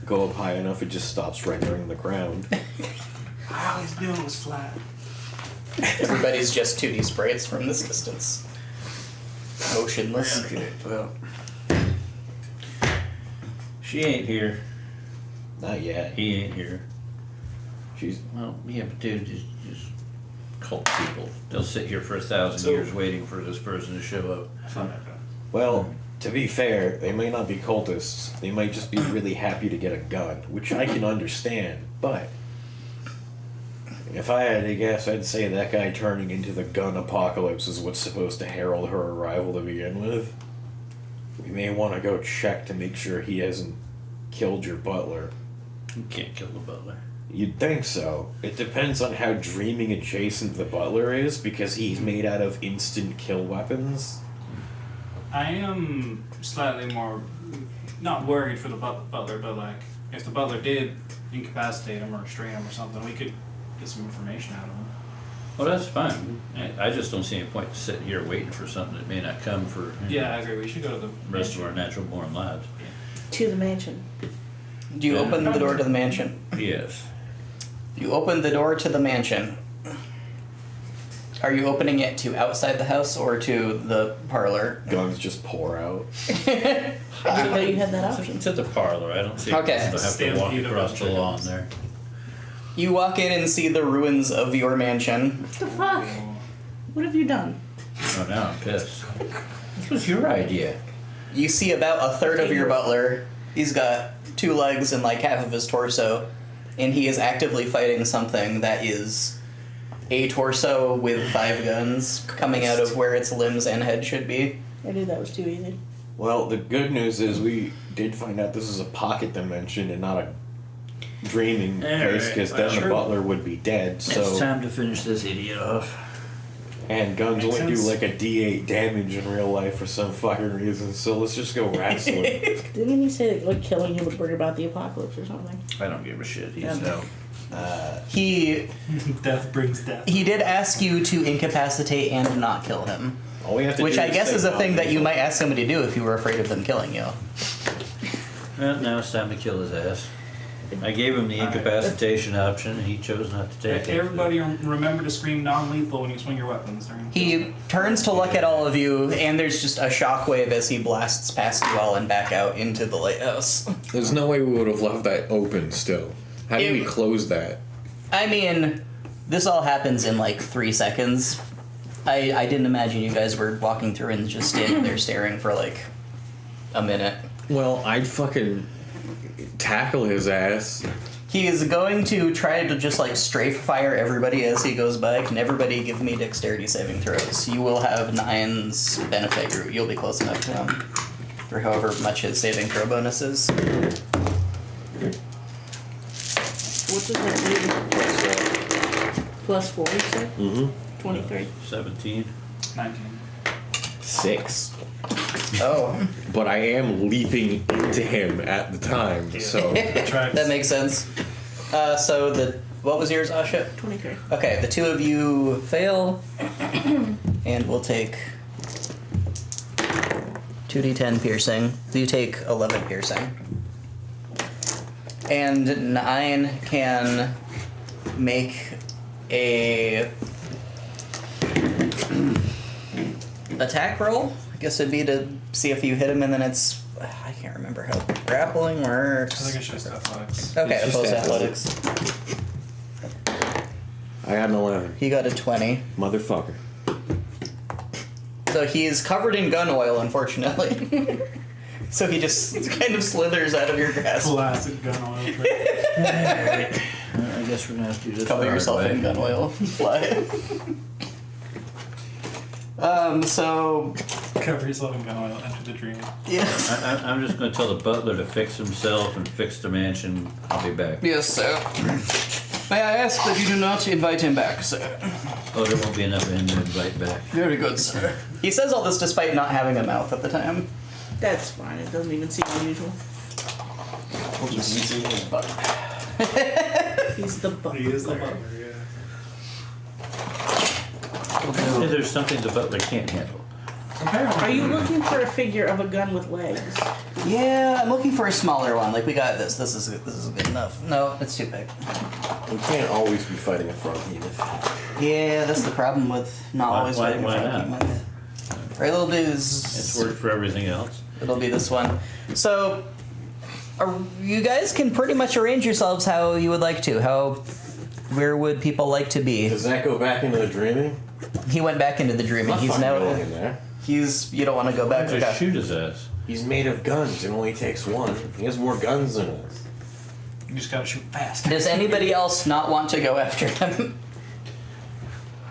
Go up high enough, it just stops rendering the ground. I always knew it was flat. Everybody's just 2D sprites from this distance. Motionless. Okay, well. She ain't here. Not yet. He ain't here. She's Well, yeah, but dude, just cult people. They'll sit here for 1,000 So- years waiting for this person to show up. I found that. well, to be fair, they may not be cultists. They might just be really happy to get a gun, which I can understand, but if I had to guess, I'd say that guy turning into the gun apocalypse is what's supposed to herald her arrival to begin with. We may want to go check to make sure he hasn't killed your butler. You can't kill the butler. You'd think so. It depends on how dreaming adjacent the butler is, because he's made out of instant kill weapons. I am slightly more, not worried for the butler, but like, if the butler did incapacitate him or restrain him or something, we could get some information out of him. Well, that's fine. I just don't see any point to sit here waiting for something that may not come for Yeah, I agree. We should go to the rest of our natural born lives. To the mansion. Do you open the door to the mansion? Yes. You open the door to the mansion. Are you opening it to outside the house or to the parlor? Guns just pour out. I didn't know you had that option. It's at the parlor. I don't see Okay. I have to walk Stampede of across the chickens. lawn there. You walk in and see the ruins of your mansion. What the fuck? What have you done? Oh, now I'm pissed. This was your idea. You see about a third of your butler. He's got 2 legs and like half of his torso, and he is actively fighting something that is a torso with 5 guns coming out of where its limbs and head should be. I knew that was too easy. Well, the good news is we did find out this is a pocket dimension and not a dreaming place, Alright, because then the true. butler would be dead. It's So time to finish this idiot off. and guns Makes only do sense. like a D8 damage in real life for some fucking reason. So let's just go wrestling. Didn't he say that like killing you would bring about the apocalypse or something? I don't give a shit. He's Yeah. out. He Death brings death. he did ask you to incapacitate and not kill him, All we have to which do I guess say is a no. thing that you might ask somebody to do if you were afraid of them killing you. Well, now it's time to kill his ass. I gave him the Alright. incapacitation option, and he chose not to take it. Everybody remember to scream non-lethal when you swing your weapons. He turns to look at all of you, and there's just a shockwave as he blasts past you all and back out into the lighthouse. There's no way we would have left that open still. How do It- we close that? I mean, this all happens in like 3 seconds. I didn't imagine you guys were walking through and just standing there staring for like a minute. Well, I'd fucking tackle his ass. He is going to try to just like strafe fire everybody as he goes by. Can everybody give me dexterity saving throws? You will have 9's benefit. You'll be close enough to him for however much his saving throw bonus is. What does that do? Plus 4, you said? Mm-hmm. 23. 17. 19. 6. Oh, But I am leaping into him at the time, so that makes sense. So what was yours, Asha? 23. Okay, the two of you fail, and we'll take 2d10 piercing. You take 11 piercing. And 9 can make a attack roll. I guess it'd be to see if you hit him, and then it's I can't remember how grappling works. I think it's just athletics. Okay, It's just opposed to athletics. I got an 11. He got a 20. Motherfucker. So he's covered in gun oil, unfortunately. So he just kind of slithers out of your grasp. Classic gun oil trick. I guess we're gonna have to do this. Cover the hard yourself way. in gun oil. Fly. So Cover yourself in gun oil, enter the dream. yeah. I'm just gonna tell the butler to fix himself and fix the mansion. I'll be back. Yes, sir. May I ask that you do not invite him back, sir? Oh, there won't be enough of him to invite back. Very good, sir. He says all this despite not having a mouth at the time. That's fine. It doesn't even seem unusual. He's the butler. He is the butler, yeah. Maybe there's something the butler can't handle. Are you looking for a figure of a gun with legs? Yeah, I'm looking for a smaller one. Like we got this. This is good enough. No, it's too big. We can't always be fighting a front unit. Yeah, that's the problem with not always Why fighting a front not? team. Right, it'll be It's worked for everything else. It'll be this one. So, you guys can pretty much arrange yourselves how you would like to. Where would people like to be? Does that go back into the dreaming? He went back into the dreaming. I'm He's fucking now. going in there. You don't want to go back. Just Okay. shoot his ass. He's made of guns. It only takes one. He has more guns than us. You just gotta shoot fast. Does anybody else not want to go after him?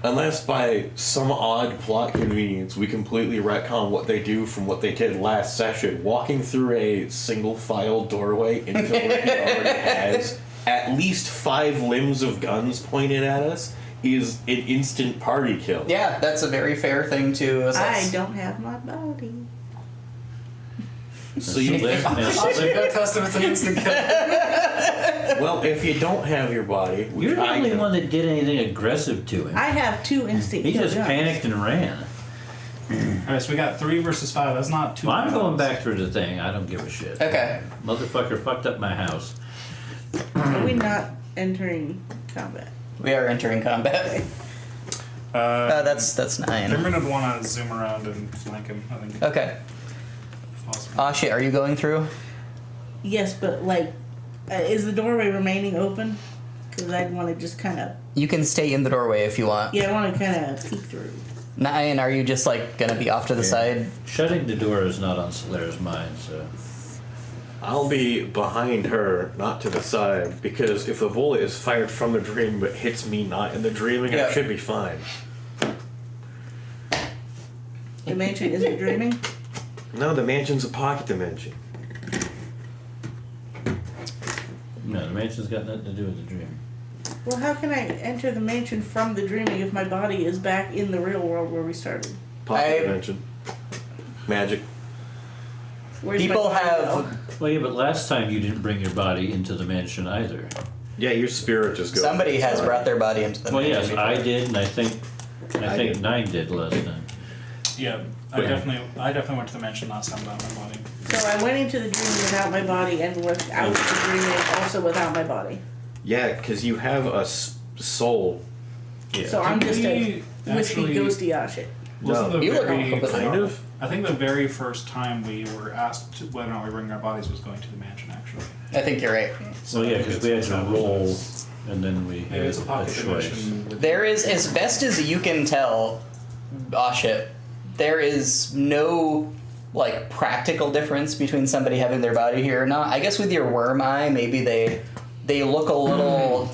Unless by some odd plot convenience we completely retcon what they do from what they did last session, walking through a single file doorway into where he already has at least 5 limbs of guns pointed at us is an instant party kill. Yeah, that's a very fair thing to assess. I don't have my body. So you Live and sleep. That test if it's an instant kill. well, if you don't have your body, which You're the I only do, one that did anything aggressive to him. I have 2 instant He kill just guns. panicked and ran. Alright, so we got 3 versus 5. That's not too Well, I'm bad. going back through the thing. I don't give a shit. Okay. Motherfucker fucked up my house. Are we not entering combat? We are entering combat. That's 9. I'm gonna want to zoom around and flank him. I think. Okay. Possible. Shit, are you going through? Yes, but like, is the doorway remaining open? Because I'd want to just kind of. You can stay in the doorway if you want. Yeah, I want to kind of peek through. 9, are you just like gonna be off to the side? Shutting the door is not on Solaire's mind, so. I'll be behind her, not to the side, because if the bullet is fired from the dream but hits me not in the dreaming, Yeah. I should be fine. The mansion isn't dreaming. No, the mansion's a pocket dimension. No, the mansion's got nothing to do with the dream. Well, how can I enter the mansion from the dreaming if my body is back in the real world where we started? Pocket dimension. Magic. Where's People my body have. go? Well, yeah, but last time you didn't bring your body into the mansion either. Yeah, your spirit just goes. Somebody has inside. brought their body into the Well, mansion yes, before. I did, and I think did. 9 did last time. Yeah, I definitely went to the mansion last time without my body. So I went into the dream without my body and without the dreaming also without my body. Yeah, because you have a soul. Yeah. So I'm just a We wispy, actually- ghosty shit. Wasn't No, the you look very, completely kind of. I think the very first time we were asked whether or not we bring our bodies was going to the mansion, actually. I think you're right. So yeah, because we had to roll, and then we Maybe had it's a a pocket choice. dimension. with- There is, as best as you can tell, shit, there is no like practical difference between somebody having their body here or not. I guess with your worm eye, maybe they look a little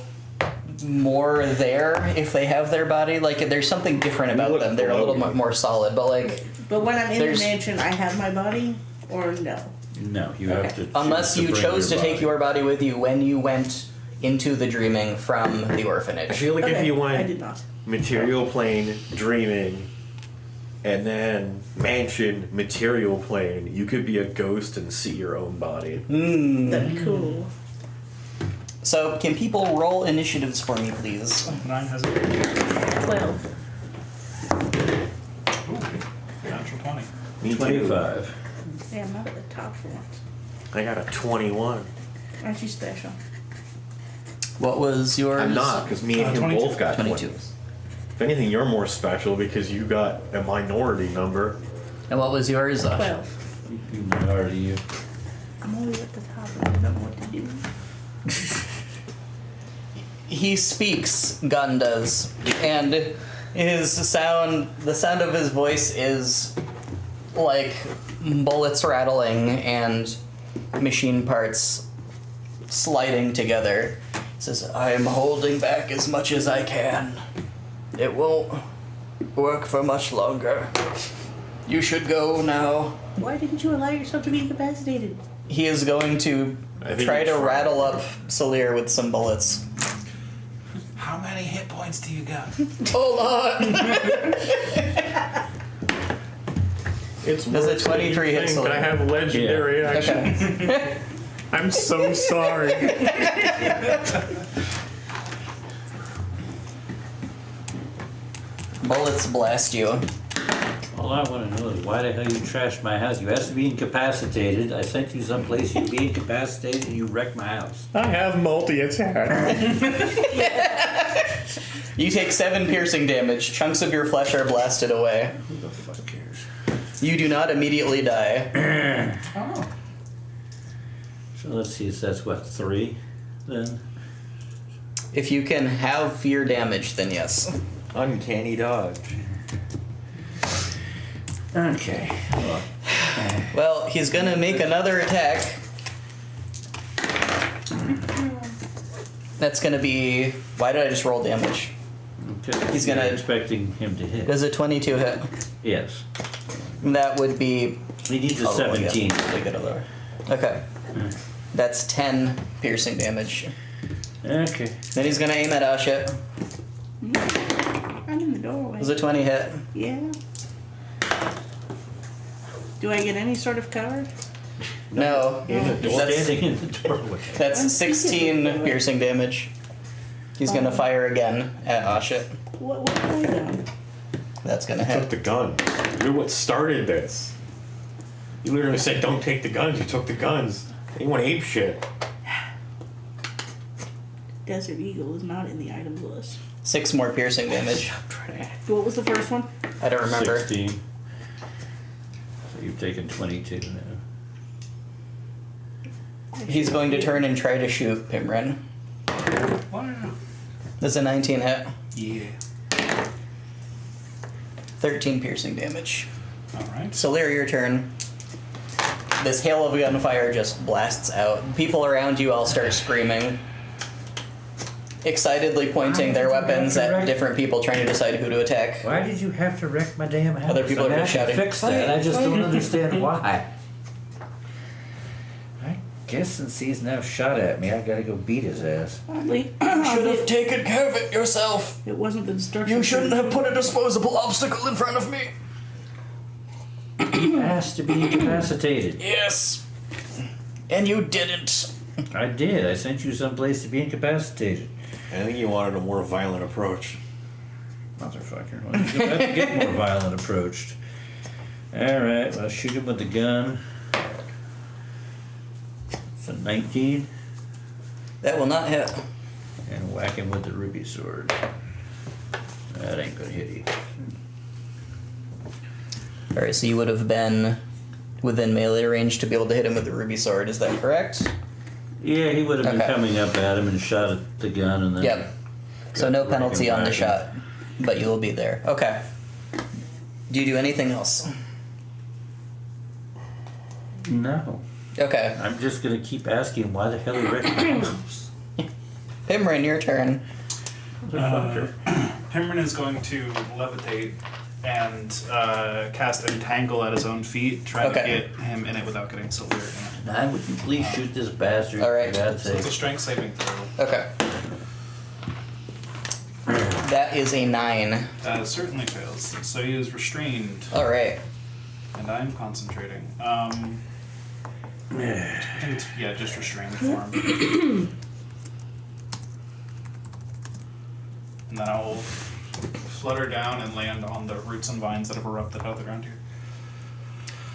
more there if they have their body. Like there's something different about them. They're a little more solid. But like, But when I'm in the There's- mansion, I have my body, or no? No, you have to. unless choose you bring chose to your take body. your body with you when you went into the dreaming from the I orphanage. feel like Okay, if you I went did not. material plane dreaming and then mansion material plane, you could be a ghost and see your own body. That'd be cool. So can people roll initiatives for me, please? 9 has a 12. Natural 20. Me too. 25. Hey, I'm not at the top for once. I got a 21. Aren't you special? What was yours? I'm not, because me and him 22. both got 22. 20s. If anything, you're more special because you got a minority number. And what was yours? 12. You minority, you. I'm always at the top and I don't know what to do. He speaks, Gun does, and the sound of his voice is like bullets rattling and machine parts sliding together. He says, I am holding back as much as I can. It won't work for much longer. You should go now. Why didn't you allow yourself to be incapacitated? He is going to I think try he to tried. rattle up Salir with some bullets. How many hit points do you got? Hold on! It's Does a worse than 23 you hit think. Salir? I have legendary action. Okay. I'm so sorry. Bullets blast you. All I want to know is why the hell you trashed my house? You asked to be incapacitated. I sent you someplace you'd be incapacitated, and you wrecked my house. I have multi-attack. You take 7 piercing damage. Chunks of your flesh are blasted away. Who the fuck cares? You do not immediately die. Oh. So let's see, so that's what, 3 then? If you can have fear damage, then yes. Uncanny dodge. Okay. Well, Well, he's gonna make another attack. That's gonna be. Why did I just roll damage? okay. He's gonna- You're expecting him to hit. Does a 22 hit? Yes. That would be. He needs a I'll roll again. 17. To get a lower. Okay. That's 10 piercing damage. Okay. Then he's gonna aim at Ashit. I'm in the doorway. Does a 20 hit? Yeah. Do I get any sort of cover? No. In the door. That's- Standing in the doorway. That's 16 piercing damage. He's gonna fire again at Ashit. What have I done? That's gonna Took hit. the gun. You're what started this. You literally said, don't take the guns. You took the guns. You want ape shit. Desert Eagle is not in the items list. 6 more piercing damage. What was the first one? I don't remember. 16. So you've taken 22 now. He's going to turn and try to shoot Pimrin. Wow. Does a 19 hit? Yeah. 13 piercing damage. Alright. Salir, your turn. This hail of gunfire just blasts out. People around you all start screaming, excitedly pointing their weapons at different people, trying to decide who to attack. Why did you have to wreck my damn house? Other people I are mean, just I can shouting, fix that. I just don't "Fight!" understand why. I guess since he's now shot at me, I gotta go beat his ass. Oddly, Should have taken care of it yourself. it wasn't the destruction. You shouldn't have put a disposable obstacle in front of me. He asked to be incapacitated. Yes. And you didn't. I did. I sent you someplace to be incapacitated. I think you wanted a more violent approach. Motherfucker. Well, you have to get more violent approached. Alright, well, shoot him with the gun. It's a 19. That will not hit. And whack him with the ruby sword. That ain't gonna hit you. Alright, so you would have been within melee range to be able to hit him with the ruby sword, is that correct? Yeah, he would have been Okay. coming up at him and shot at the gun and then. Yep. So no penalty on the shot, but you will be there. Okay. Do you do anything else? No. Okay. I'm just gonna keep asking why the hell he wrecked my house. Pimrin, your turn. Motherfucker. Himron is going to levitate and cast Entangle at his own feet, trying to Okay. get him in it without getting Sylvia in it. Nine, would you please shoot this bastard? All right. For God's So it's a sake. strength saving throw. Okay. That is a 9. Certainly fails. So he is restrained, All right. and I'm concentrating. I think it's, just restrained form. And then I will flutter down and land on the roots and vines that have erupted out of the ground here.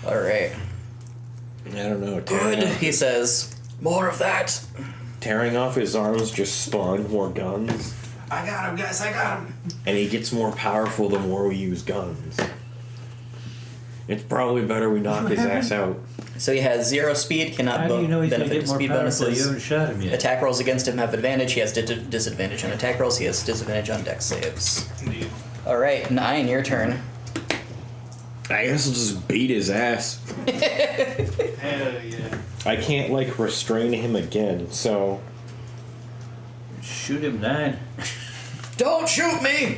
All right. I don't know. Good, he says. More of that. Tearing off his arms just spawned more guns, I got him, guys, I got him! and he gets more powerful the more we use guns. It's probably better we knock his ass out. So he has 0 speed, cannot How do you know he's gonna benefit get more speed powerful? You bonuses. haven't shot him yet. Attack rolls against him have advantage. He has disadvantage on attack rolls. He has disadvantage on dex saves. Indeed. All right, 9, your turn. I guess I'll just beat his ass. Hell yeah. I can't like restrain him again, so Shoot him, 9. Don't shoot me!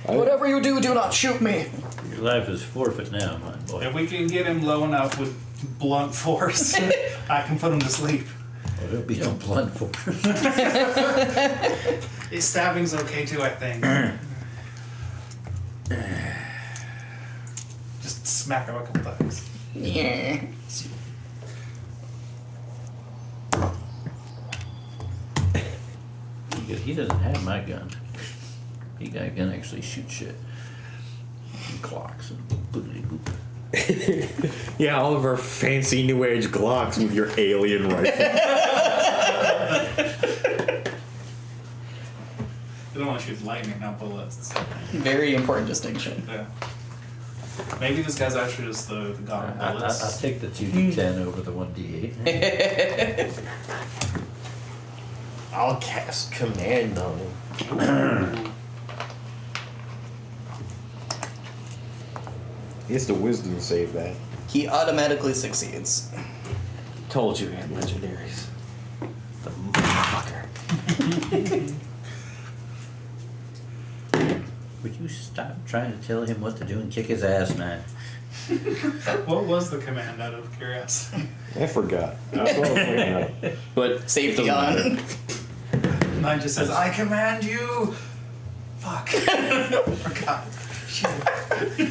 Whatever you do, do not shoot me. Your life is forfeit now, my boy. If we can get him low enough with blunt force, I can put him to sleep. Well, he'll be on blunt force. His stabbing's okay too, I think. Just smack him a couple times. Yeah. He doesn't have my gun. He got a gun that actually shoot shit. And clocks and boopity boop. yeah, all of our fancy new age Glocks with your alien rifle. They don't want to shoot lightning, not bullets. Very important distinction. Yeah. Maybe this guy's actually just the god of I'll bullets. take the 2d10 over the 1d8. I'll cast command on him. He has to wisdom save that. He automatically succeeds. Told you we had legendaries. The motherfucker. Would you stop trying to tell him what to do and kick his ass, man? What was the command out of curiosity? I forgot. That's what I was thinking of. But Safety doesn't on. matter. Mine just says, I command you! Fuck. Forgot. Shit.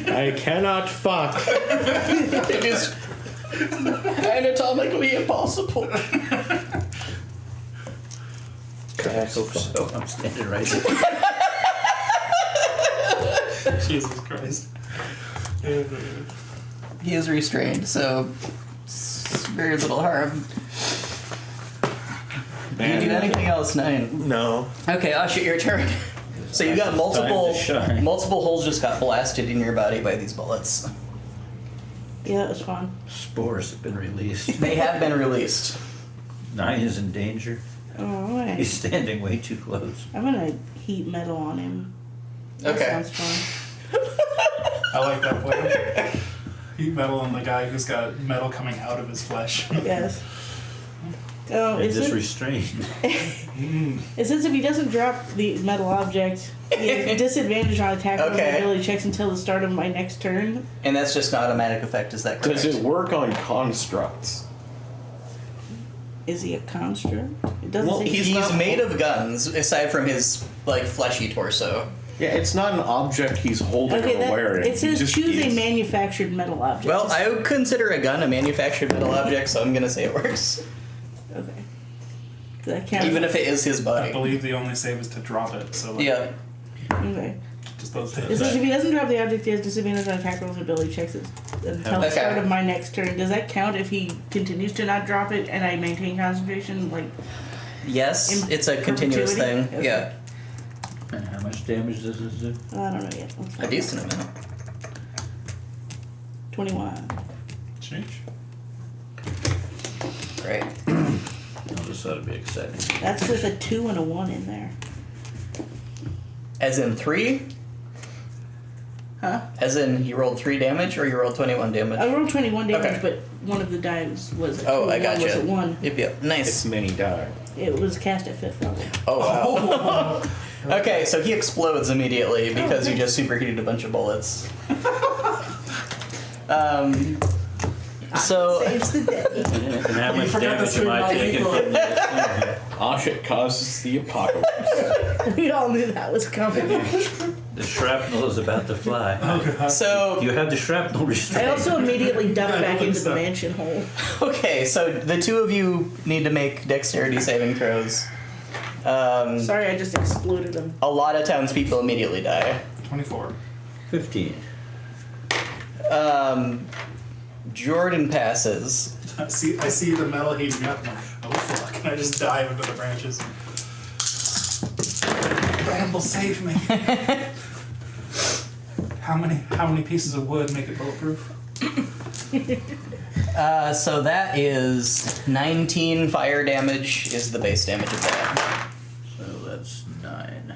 I cannot fuck. It is anatomically impossible. I hope so. I'm standing right there. Jesus Christ. He is restrained, so very little harm. Do you do anything else, 9? No. Okay, Asha, your turn. So you got multiple shine. multiple holes just got blasted in your body by these bullets. Yeah, that was fun. Spores have been released. They have been released. 9 is in danger. Alright. He's standing way too close. I'm gonna heat metal on him. That Okay. sounds fun. I like that play. Heat metal on the guy who's got metal coming out of his flesh. Yes. Oh, And it just says, restrained. it says if he doesn't drop the metal object, he has disadvantage on attack rolls Okay. and ability checks until the start of my next turn. And that's just an automatic effect, is that correct? Does it work on constructs? Is he a construct? It doesn't Well, say he's not- made of guns, aside from his like fleshy torso. Yeah, it's not an object he's holding Okay, or wearing. it says He just choose a is. manufactured metal object. Well, I would consider a gun a manufactured metal object, so I'm gonna say it works. Okay. That counts. Even if it is his I body. believe the only save is to drop it, so like, Yeah. Okay. just those two. It says if he doesn't drop the object, he has disadvantage on attack rolls and ability checks until the Okay. start of my next turn. Does that count if he continues to not drop it and I maintain concentration? Like, Yes, In it's a continuous thing. perpetuity? Yeah. And how much damage does this do? I don't know yet. Let's A find decent out. amount. 21. Change. Great. Oh, this ought to be exciting. That's with a 2 and a 1 in there. As in 3? Huh? As in, you rolled 3 damage, or you rolled 21 damage? I rolled 21 damage, Okay. but one of the dives was a Oh, I one gotcha. was a 1. Yep. It's Nice. many die. It was cast at 5th level. Oh, wow. Okay, so he explodes immediately because you just superheated a bunch of bullets. So, Saves the day. And how much forgot damage to am I turn taking my from this? Oshit causes the apocalypse. We all knew that was coming. The shrapnel is about to fly. so You have the shrapnel I restraint. also immediately ducked I back think into so. the mansion hole. okay, so the two of you need to make dexterity saving throws. Sorry, I just exploded him. A lot of townspeople immediately die. 24. 15. Jordan passes. I see the metal heating up. I'm like, oh fuck! And I just dive into the branches. Bramble, save me! How many pieces of wood make it bulletproof? So that is 19 fire damage is the base damage of that. So that's 9.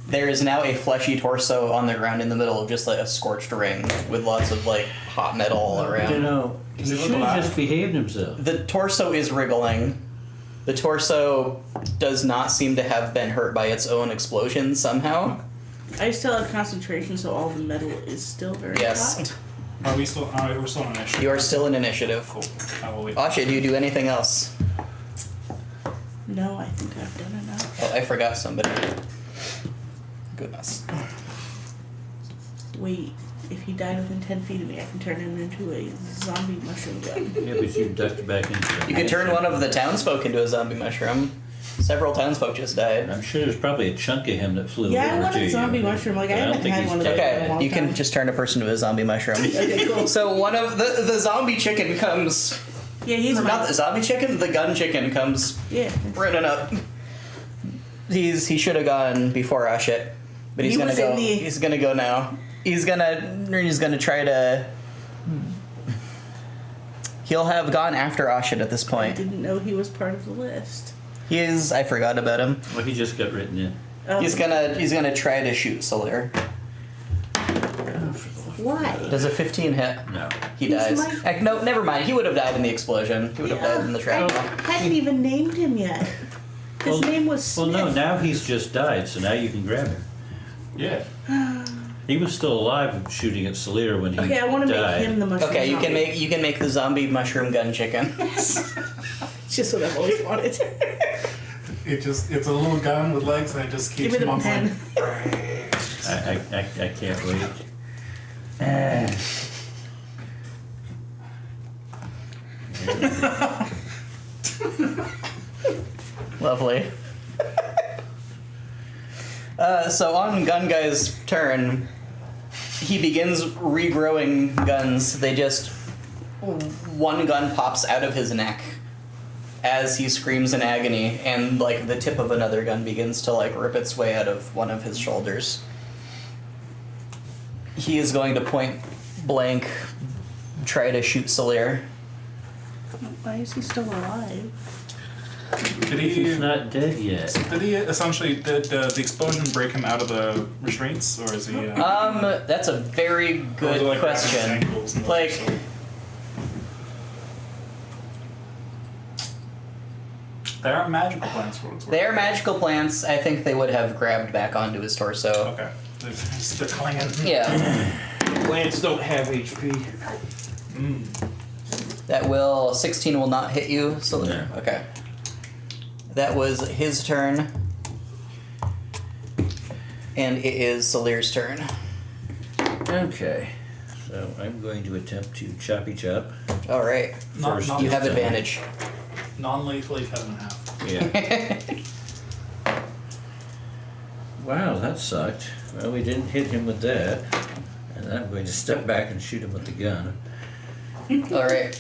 There is now a fleshy torso on the ground in the middle of just like a scorched ring with lots of like hot metal all around. You know, he Does he look should have alive? just behaved himself. The torso is wriggling. The torso does not seem to have been hurt by its own explosion somehow. I still have concentration, so all the metal is still very Yes. hot. Are we still? We're still on initiative. You are still in initiative. Cool. I will wait. Asha, do you do anything else? No, I think I've done enough. Oh, I forgot somebody. Goodness. Wait, if he died within 10 feet of me, I can turn him into a zombie mushroom gun. Yeah, but you ducked back into it. You could turn one of the townsfolk into a zombie mushroom. Several townsfolk just died. I'm sure there's probably a chunk of him that flew Yeah, I over want to a you. zombie mushroom. Like, I But haven't don't think had he's one of those. dead. in a Okay, long you can time. just turn a person into a zombie mushroom. Okay, cool. So one of the zombie chicken comes. Yeah, he's Not my. the zombie chicken, the gun chicken comes Yeah. running up. He should have gone before Ashit, but he's He gonna was in go. the- He's gonna go now. He's gonna try to. He'll have gone after Ashit at this I point. didn't know he was part of the list. He is. I forgot about him. Well, he just got written in. He's gonna try to shoot Solir. Why? Does a 15 hit? No. He He's dies. my- No, never mind. He would have died in the explosion. He would have died in the shrapnel. I hadn't even named him yet. His Well- name was Well, Smith. no, now he's just died, so now you can grab him. Yeah. He was still alive shooting at Salir when he Okay, I want to died. make him the mushroom. Okay, you zombie. can make the zombie mushroom gun chicken. It's just what I've always wanted. It's a little gun with legs and it just Give keeps me the mumbling. pen. I can't wait. Lovely. So on Gun Guy's turn, he begins regrowing guns. They just one gun pops out of his neck as he screams in agony, and like the tip of another gun begins to like rip its way out of one of his shoulders. He is going to point blank try to shoot Salir. Why is he still alive? Did He's he? not dead yet. Did he essentially? Did the explosion break him out of the restraints, or is he? That's a very or is good it, like, wrapping his question. ankles and Like, so- They aren't magical plants for what it's worth. they are magical plants. I think they would have grabbed back onto his torso. Okay. They're clinging. Yeah. Plants don't have HP. That will 16 will not hit you. So No. okay. That was his turn. And it is Salir's turn. Okay. So I'm going to attempt to choppy chop. All right. Not- not You have this time. advantage. Non-lethally cut him in half. Yeah. Wow, that sucked. Well, we didn't hit him with that. And I'm going to step back and shoot him with the gun. All right.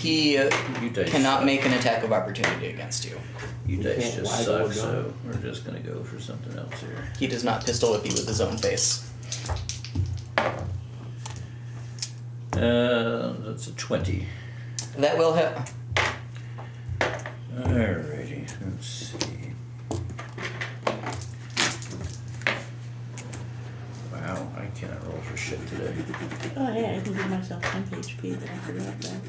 He You dice cannot suck. make an attack of opportunity against you. You You dice can't just waggle a suck, so gun. we're just going to go for something else here. He does not pistol whip you with his own face. That's a 20. That will hit. Alrighty, let's see. Wow, I cannot roll shit today. Oh yeah, I can give myself 10 HP, but I forgot that.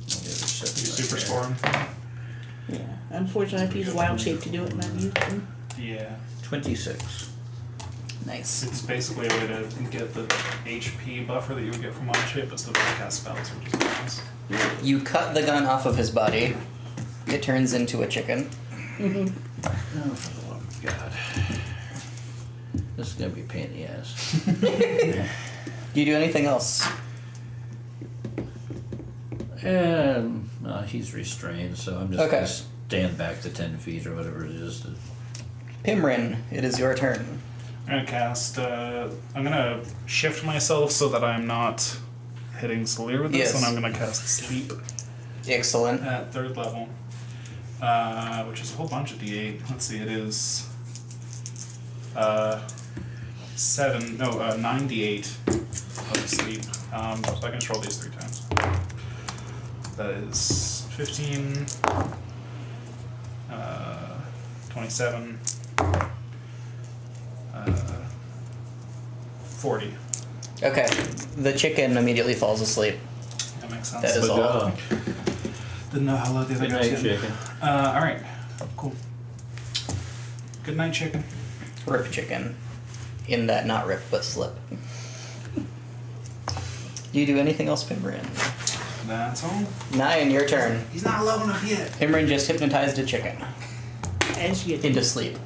You super scoring? Yeah. Unfortunately, I have to use wild shape to do it, and I've used them. Yeah. 26. Nice. It's basically a way to get the HP buffer that you would get from wild shape, but still don't cast spells, which is nice. You cut the gun off of his body. It turns into a chicken. Oh, God. This is gonna be a pain in the ass. Do you do anything else? And he's restrained, so I'm just Okay. gonna stand back to 10 feet or whatever it is. Pimrin, it is your turn. I'm gonna cast. I'm gonna shift myself so that I'm not hitting Salir with this, Yes. and I'm gonna cast Sleep Excellent. at 3rd level, which is a whole bunch of D8. Let's see, it is 9 D8 of Sleep. So I can just roll these 3 times. That is 15, 27, 40. Okay. The chicken immediately falls asleep. That makes sense. That is Good all. job. Didn't know how low the other Good guys night, getting. chicken. Alright, cool. Good night, chicken. Rip chicken. In that not rip, but slip. Do you do anything else, Pimrin? That's all. 9, your turn. He's not low enough yet. Pimrin just hypnotized a chicken As you get into sleep.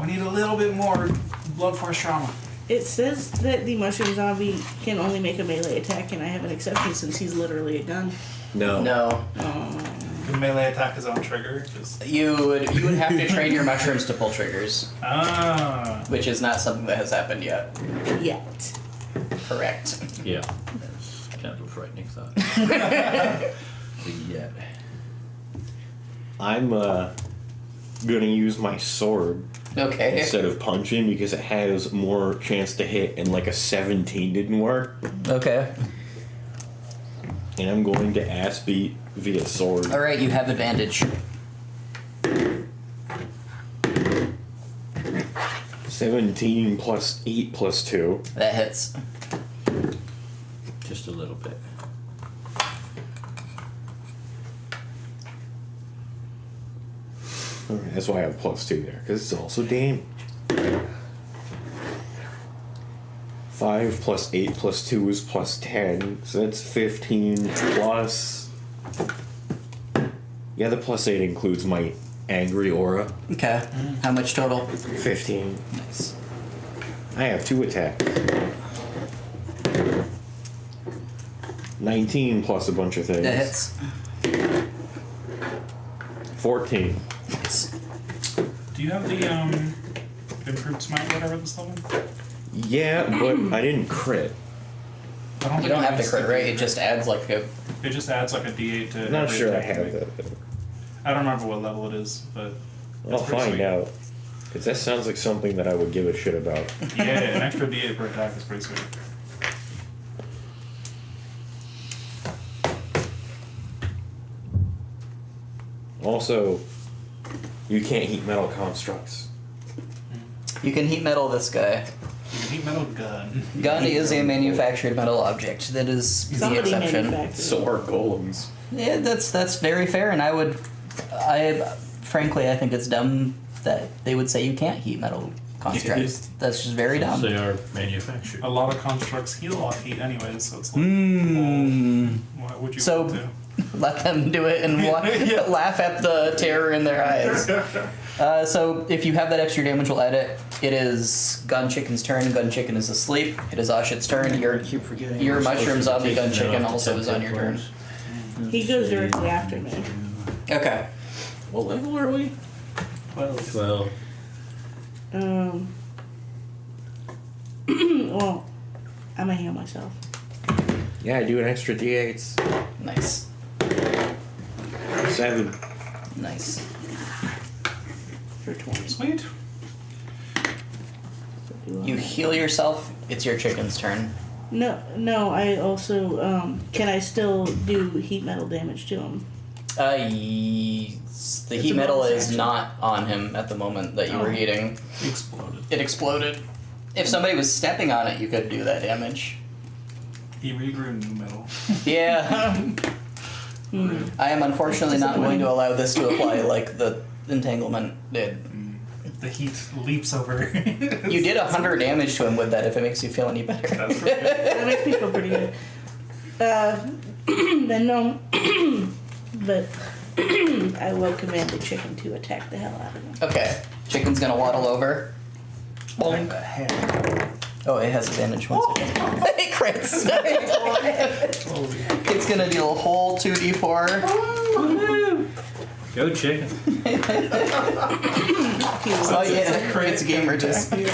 We need a little bit more blood force trauma. It says that the mushroom zombie can only make a melee attack, and I have an exception since he's literally a gun. No. No. Can melee attack his own trigger? Just... You would have to train your mushrooms to pull triggers, Ah. which is not something that has happened yet. Yet. Correct. Yeah, that's kind of a frightening thought. Yet. I'm gonna use my sword Okay. instead of punching because it has more chance to hit, and like a 17 didn't work. Okay. And I'm going to ass beat via sword. Alright, you have advantage. 17 plus 8 plus 2. That hits. Just a little bit. Alright, that's why I have plus 2 there, because it's also damage. 5 plus 8 plus 2 is plus 10, so that's 15 plus... Yeah, the plus 8 includes my angry aura. Okay. How much total? 15. Nice. I have 2 attacks. 19 plus a bunch of things. That hits. 14. Nice. Do you have the improved smite or whatever this level? Yeah, but I didn't crit. I don't You think don't it have to is crit, the right? D8. It just adds like a... It just adds like a D8 to. I'm not every sure I attack you have make. that. I don't remember what level it is, but. I'll it's pretty find sweet. out. Because that sounds like something that I would give a shit about. Yeah, an extra D8 per attack is pretty sweet. Also, you can't heat metal constructs. You can heat metal this guy. You can heat metal gun. Gun is a manufactured metal object. That is the Somebody exception. manufactured. So are golems. Yeah, that's very fair, and frankly, I think it's dumb that they would say you can't heat metal constructs. That's just very dumb. They are manufactured. A lot of constructs heal off heat anyways, so it's like, Mmm. well, why would you So- want to? Let them do it and laugh at the terror in their eyes. So if you have that extra damage, we'll add it. It is Gun Chicken's turn. Gun Chicken is asleep. It is Ashit's turn. Your forgetting. your we're supposed mushroom to be zombie Gun taking that Chicken off to also 10 is on your turn. points. He goes directly after me. Okay. What level are we? 12. Well, I'm gonna heal myself. Yeah, I do an extra d8s. Nice. 7. Nice. For 20. Sweet. You heal yourself. It's your chicken's turn. No, I also, can I still do heat metal damage to him? The It's heat a metal bonus is action. not on him at the moment that you were Oh. eating. Exploded. It exploded. If somebody was stepping on it, you could do that damage. He regrew new metal. Yeah. I am unfortunately not going to allow this to apply like the entanglement did. The heat leaps over. You did 100 damage to him with that if it makes you feel any better. That's right. That makes me feel pretty good. Then no, but I will command the chicken to attack the hell out of him. Okay. Chicken's gonna waddle over. Like the head. Oh, it has advantage once again. It crits. It's gonna deal a whole 2d4. Go chicken. Oh yeah, it's gamer test. It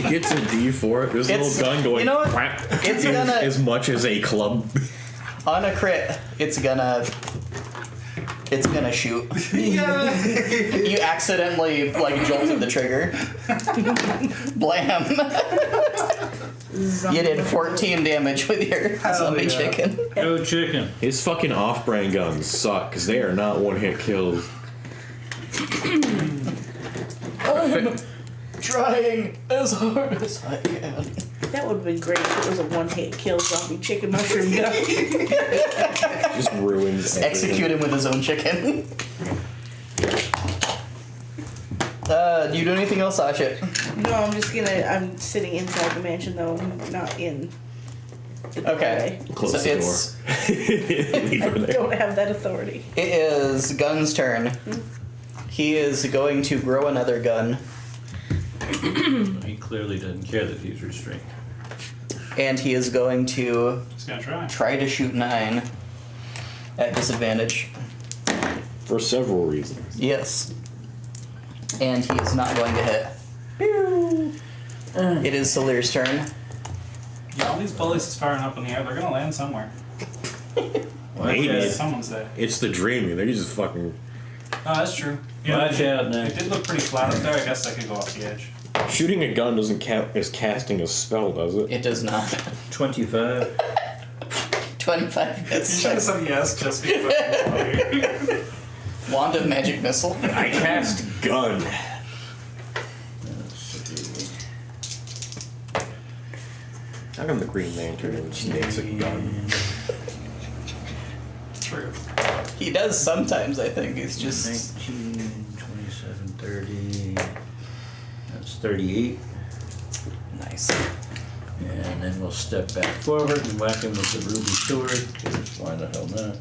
gets a D4. This It's- little gun going you know what? whap, It's is gonna- as much as a club. On a crit, it's gonna shoot. You accidentally like jolted the trigger. Blam. You did 14 damage with your zombie yeah. chicken. Go chicken. His fucking off-brand guns suck because they are not one-hit kills. I'm trying as hard as I can. That would have been great if it was a one-hit kill zombie chicken mushroom gun. Just ruins everything. Execute him with his own chicken. Do you do anything else, Sasha? No, I'm sitting inside the mansion though, not in the Okay. doorway. Close So the it's- door. Leave I her there. don't have that authority. It is Gun's turn. He is going to grow another gun, He clearly doesn't care that he's restrained. and he is going to Just gonna try. try to shoot 9 at disadvantage. For several reasons. Yes. And he is not going to hit. It is Salir's turn. Yeah, all these bullets is firing up in the air. They're gonna land somewhere. Maybe. out. Someone's there. It's the dreaming. They're just fucking Oh, that's true. Watch out, It Nick. did look pretty flat up there. I guess I could go off the edge. shooting a gun doesn't count as casting a spell, does it? It does not. 25. 25 You hits. should have said yes just because I Wand of Magic Missile. I cast gun. How come the Green Lantern makes a gun? True. He does sometimes, I think. He's just. 19, 27, 30. That's 38. Nice. And then we'll step back forward and whack him with the ruby sword. 'Cause why the hell not?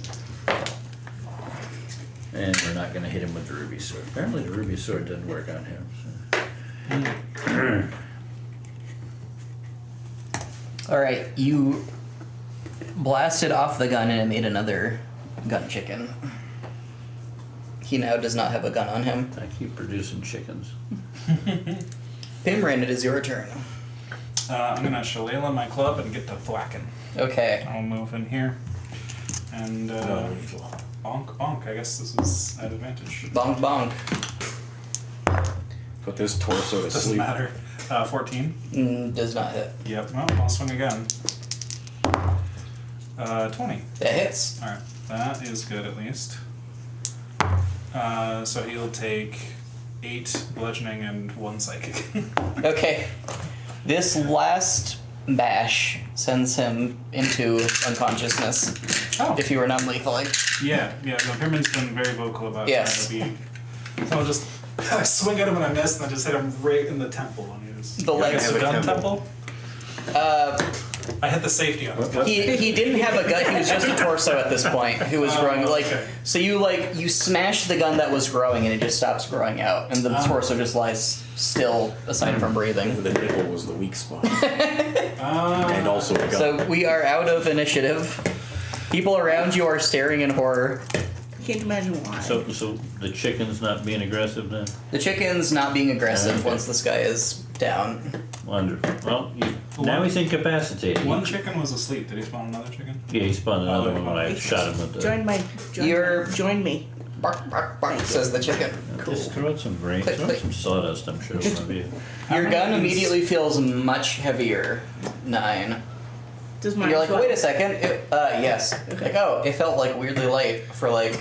And we're not going to hit him with the ruby sword. Apparently the ruby sword doesn't work on him. So. Alright, you blasted off the gun and it made another gun chicken. He now does not have a gun on him. I keep producing chickens. Pimran, it is your turn. I'm gonna shillelagh my club and get to thwacking. Okay. I'll move in here. And bonk bonk. I guess this is at advantage. Bonk bonk. Put this torso to Doesn't sleep. matter. 14. Does not hit. Yep. Well, I'll swing again. 20. That hits. Alright. That is good at least. So he'll take 8 bludgeoning and 1 psychic. Okay. This last bash sends him into unconsciousness. Oh. If you were non-lethal. Yeah. The Pyramid's been very vocal about Yes. trying to be. So I'll just swing at him and I miss, and I just hit him right in the temple on his. The legs. Have a gun temple. I hit the safety on his. He didn't have a gun. He was just a torso at this point who was growing. okay. So you smash the gun that was growing and it just stops growing out, and the torso just lies still aside from breathing. The nipple was the weak spot. And also a gun. So we are out of initiative. People around you are staring in horror. Can't imagine why. So the chicken's not being aggressive then? The chicken's not being aggressive Okay. once this guy is down. Wonderful. Well, now he's incapacitated. One chicken was asleep. Did he spawn another chicken? Yeah, he spawned another Oh, one when I shot him with the... Join me. Bark, bark, bark, says the chicken. Just throw out some brains, Click, throw out click. some sawdust, I'm sure one of you. Your How gun many immediately feels much heavier. 9. Does And mine you're like, as well? wait a second. Yes. Like, oh, it felt like weirdly light for like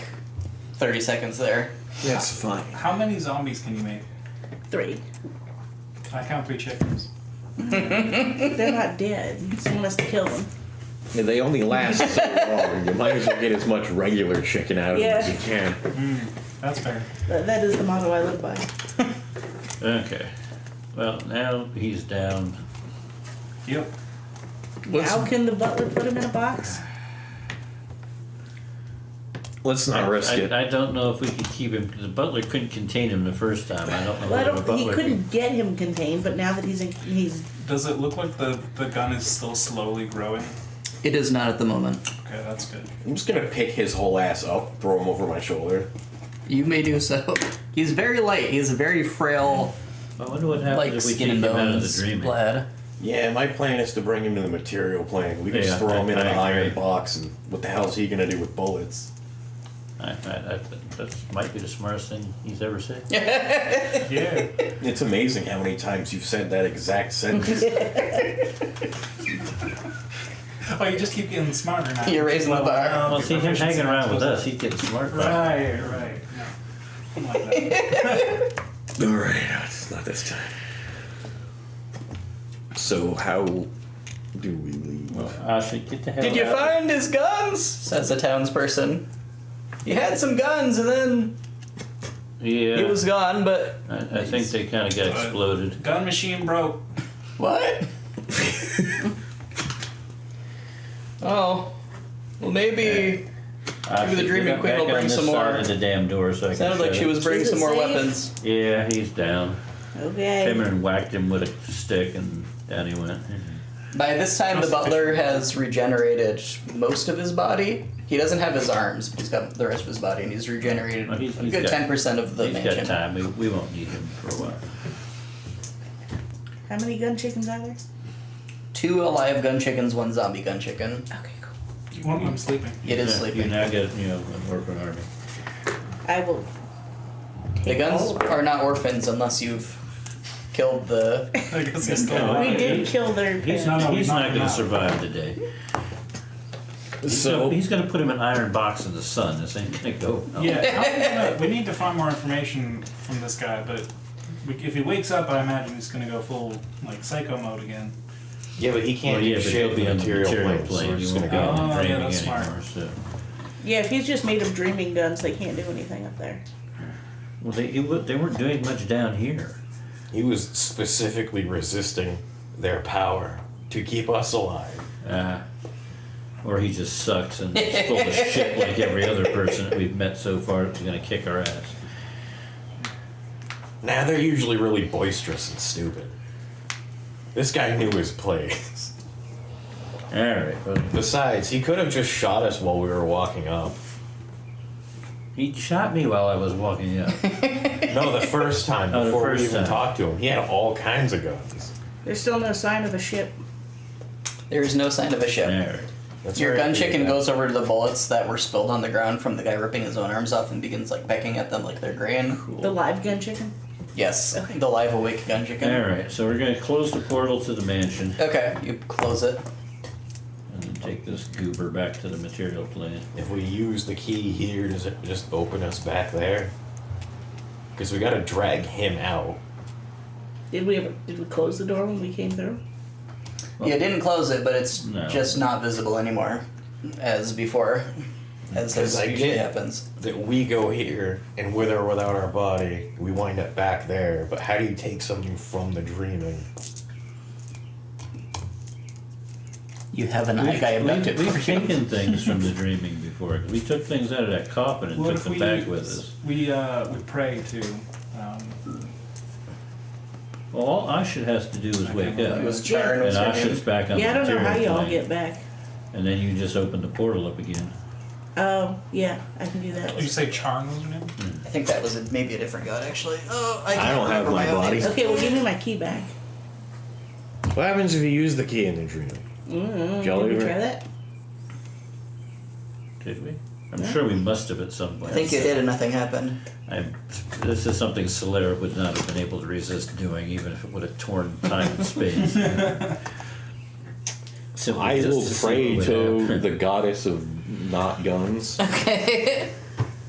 30 seconds there. That's fine. How many zombies can you make? 3. I count 3 chickens. They're not dead. Someone has to kill them. Yeah, they only last so long. You might as well get as much regular chicken out of them as you can. That's fair. That is the motto I live by. Okay. Well, now he's down. Yep. Now can the butler put him in a box? Let's not risk it. I don't know if we could keep him. The butler couldn't contain him the first time. I don't know Well, whether the he butler couldn't get him contained, but now that he's Does it look like the gun is still slowly growing? It is not at the moment. Okay, that's good. I'm just gonna pick his whole ass up, throw him over my shoulder. You may do so. He's very light. He's a very frail, I wonder what happens like if we skin take and him out of the bones dreaming. lad. Yeah, my plan is to bring him to the material plane. We can just Yeah, throw him in an I agree. iron box, and what the hell is he gonna do with bullets? That might be the smartest thing he's ever said. Yeah. It's amazing how many times you've said that exact sentence. Oh, you just keep getting smarter now. You're raising the bar. Well, see him hanging around with us, he's getting smart. Right. No. I'm like that. Alright, it's not this time. So, how do we leave? Well, Ashley, get the hell Did you out. find his guns? Says the townsperson. He had some guns and then Yeah. he was gone, but I think they kind of got exploded. Gun machine broke. what? Oh. Well, maybe the Dreaming Queen will bring some more. Of the damn door so I can Sounded like shut she it. was bringing Is it some more safe? weapons. Yeah, he's down. okay. Came in and whacked him with a stick and down he went. By this time, the butler has regenerated most of his body. He doesn't have his arms, but he's got the rest of his body, and he's regenerated Well, he's a good got- 10% of the He's mansion. got time. We won't need him for a while. How many gun chickens are there? 2 alive gun chickens, 1 zombie gun chicken. Okay, cool. One of them sleeping. It is Yeah, sleeping. You now get, an orphan army. I will. The Take guns all of them. are not orphans unless you've killed the. I guess he's No, still We did kill their He's parents. not, we he's knocked not him going to out. survive today. So, He's going to put him in an iron box in the sun. This ain't going to go. well. Yeah, we need to find more information from this guy, but if he wakes up, I imagine he's gonna go full, like, psycho mode again. Yeah, but he can't Well, do yeah, but shit he'll in be the on the material material plane, so plane. we're You just won't gonna be go. Oh, on the yeah, dreaming that's smart. anymore. So. Yeah, if he's just made of dreaming guns, they can't do anything up there. Well, they weren't doing much down here. He was specifically resisting their power to keep us alive. Or he just sucks and is full of shit like every other person that we've met so far that's going to kick our ass. Nah, they're usually really boisterous and stupid. This guy knew his place. Alright, well, Besides, he could have just shot us while we were walking up. he shot me while I was walking up. No, the first time, Oh, the before we first even time. talked to him. He had all kinds of guns. There's still no sign of a ship. There is no sign of a ship. Alright. That's Your right, gun chicken yeah. goes over to the bullets that were spilled on the ground from the guy ripping his own arms off and begins like pecking at them like they're grain. The live gun chicken? Yes, Okay. the live awake gun chicken. Alright, so we're going to close the portal to the mansion Okay, you close it. and then take this goober back to the material plane. If we use the key here, does it just open us back there? Because we gotta drag him out. Did we close the door when we came through? You didn't close it, but it's No. just not visible anymore, as before, as Because I usually get happens. that we go here, and with or without our body, we wind up back there. But how do you take something from the dreaming? You have an eye guy abducted We've for you. taken things from the dreaming before. We took things out of that coffin and What took if them we back with us. we pray to Well, all Ashit has to do is wake It up. was Jaren was And her name. Ashit's back on Yeah, I the don't know how material y'all plane. get back. And then you just open the portal up again. Oh, yeah, I can do that. did you say Charn was your name? I think that was maybe a different god, actually. Oh, I, I can't don't have remember my own body. name. Okay, well, give me my key back. what happens if you use the key in the dream? Jelly Did we roll? try that? Did we? I'm sure we must have at some point. I think you did and nothing happened. This is something Solera would not have been able to resist doing, even if it would have torn time and space. Simply I just will see pray what would to happen. the goddess of not guns. Okay.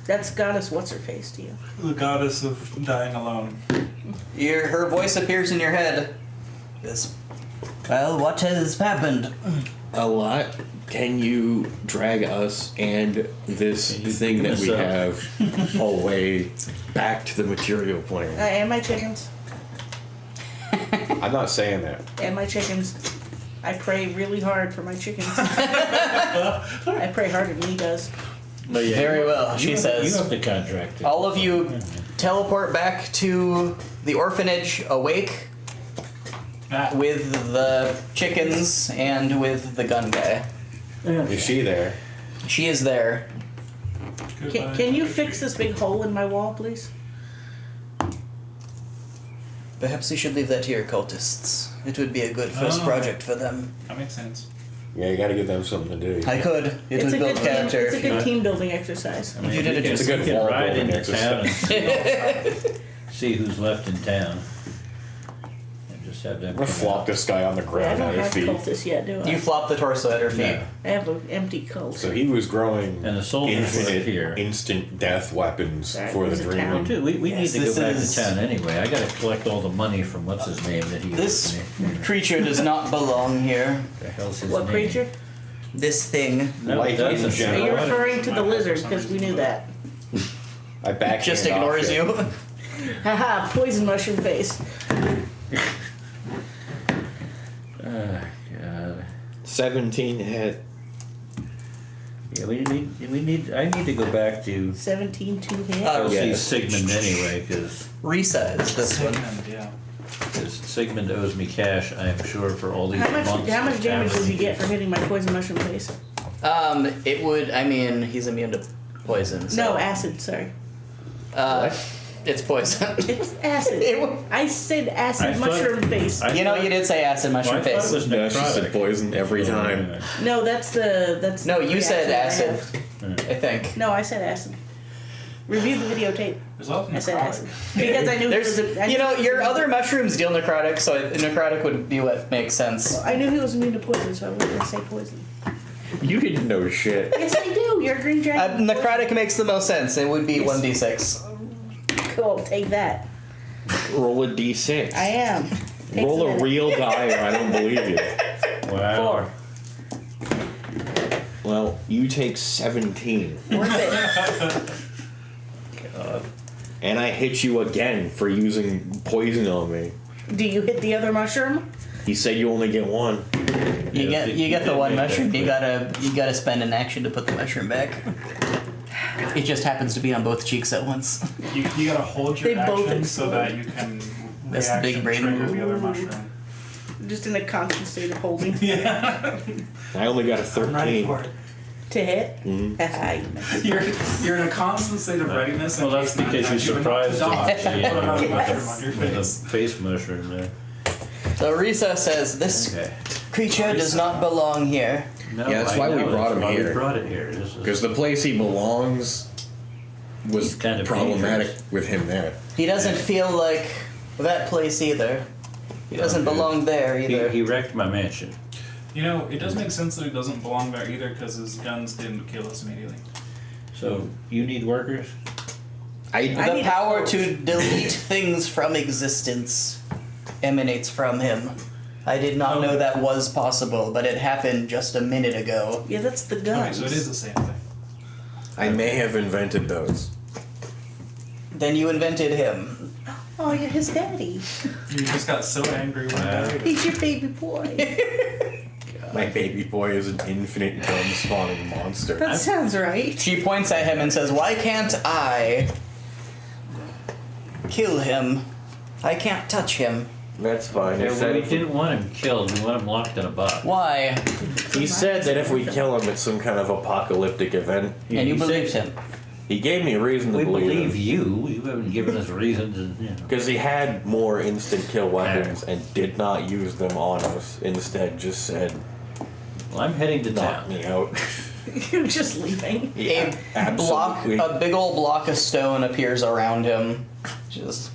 That's goddess what's her face to you. The goddess of dying alone. Her voice appears in your head. Yes. Well, what has happened? A lot. Can you drag us and this Can you thing that give we us have away back to the material plane? And my chickens. I'm not saying that. And my chickens. I pray really hard for my chickens. I pray harder than he does. But yeah, Very well, she you says. have the contract. All of you teleport back to the orphanage awake with the chickens and with the gun guy. Is she there? She is there. Can you fix this big hole in my wall, please? Perhaps you should leave that to your cultists. It would be a good first project for them. That makes sense. Yeah, you gotta give them something to do. I could. It would build character. It's a if you- good team building exercise. I mean, you did it, it's a you good can wall ride building into town and exercise. see who's left in town. And just have them I'm gonna come flop out. this guy on the I ground don't at her have feet. cultists yet, do I? You flop the torso at her feet. No. I have an empty cult. So he was growing And the soldiers were infinite, here. instant death weapons Sorry, for the there's a dreaming. town. Dude, we Yes, need to this go back is- to town anyway. I gotta collect all the money from what's his name that he This owes me. creature does not belong here. The hell's his What name? creature? This thing No, Like it doesn't. in general. Are you What? referring to the lizard? Because we knew that. I backhand just off ignores it. you. Haha, poison mushroom face. Oh, God. 17 hit. Yeah, I need to go back to 17 to hit. Oh, see yeah. Sigmund anyway, because Risa is this one. Sigmund, yeah. Sigmund owes me cash, I am sure, for all these how months. much of damage does he tavern. get for hitting my poison mushroom face? It would. I mean, he's immune to poison. So, No, acid, sorry. It's poison. It's acid. It wa- I said acid I thought- mushroom face. I You know, thought- you did say acid well, I mushroom thought it face. was No, she said necrotic. poison every time. No, that's No, you said reaction I acid. have. I think. No, I said acid. Review the videotape. There's a lot of I said necrotic. acid. Because I knew it was There's, a, I you knew know, it was your a- other mushrooms deal necrotic, so necrotic would be what makes sense. I knew he was immune to poison, so I wasn't gonna say poison. You didn't know shit. Yes, I do. You're a green dragon. Necrotic makes the most sense. It would be Yes. 1d6. Cool. Take that. Roll a d6. I am. Takes Roll a minute. real die or I don't believe you. Wow. 4. Well, you take 17. Worth it. And I hit you again for using poison on me. Do you hit the other mushroom? He said you only get one. You Yeah, get the did one make that mushroom. You clear. gotta spend an action to put the mushroom back. It just happens to be on both cheeks at once. You gotta hold your They both action so explode. that you can That's the big reaction brain trigger move. the other mushroom. Just in a constant state of holding. Yeah. I only got a I'm ready 13. for it. To hit? Haha, you messed up. You're in a constant state of readiness. in Well, that's case because not- you you're about to surprised dodge. him. Put another Yes. mushroom on your With a face. face mushroom there. So Risa says this Okay. creature does not belong here. No, Yeah, that's I why we know, brought that's him why here. We brought it here. This is- Because the place he belongs was He's kind of problematic dangerous. with him there. He doesn't feel like that place either. He doesn't Okay. belong there either. He wrecked my mansion. You know, it does make sense that he doesn't belong there either because his guns didn't kill us immediately. So you need workers? I The need power a to delete things from existence emanates from him. I did not know that was possible, but it happened just a minute ago. Yeah, that's the Okay, guns. so it is the same thing. I may have invented those. Then you invented him. Oh, you're his daddy. You just got so angry when I died. He's your baby boy. My baby boy is an infinite gun spawning monster. That sounds right. She points at him and says, "Why can't I kill him? I can't touch him. That's fine. He Yeah, said, we didn't want him killed. We want him locked in a box. Why?" he said that if we kill him, it's some kind of apocalyptic event. And you He believed said- him. He gave me a reason to We believe believe him. you. You haven't given us reason to, you know. Because he had more instant kill weapons and did not use them on us. Instead, just said, Well, I'm heading to knock town. me out. You're just leaving. Yeah, absolutely. A big old block of stone appears around him. Just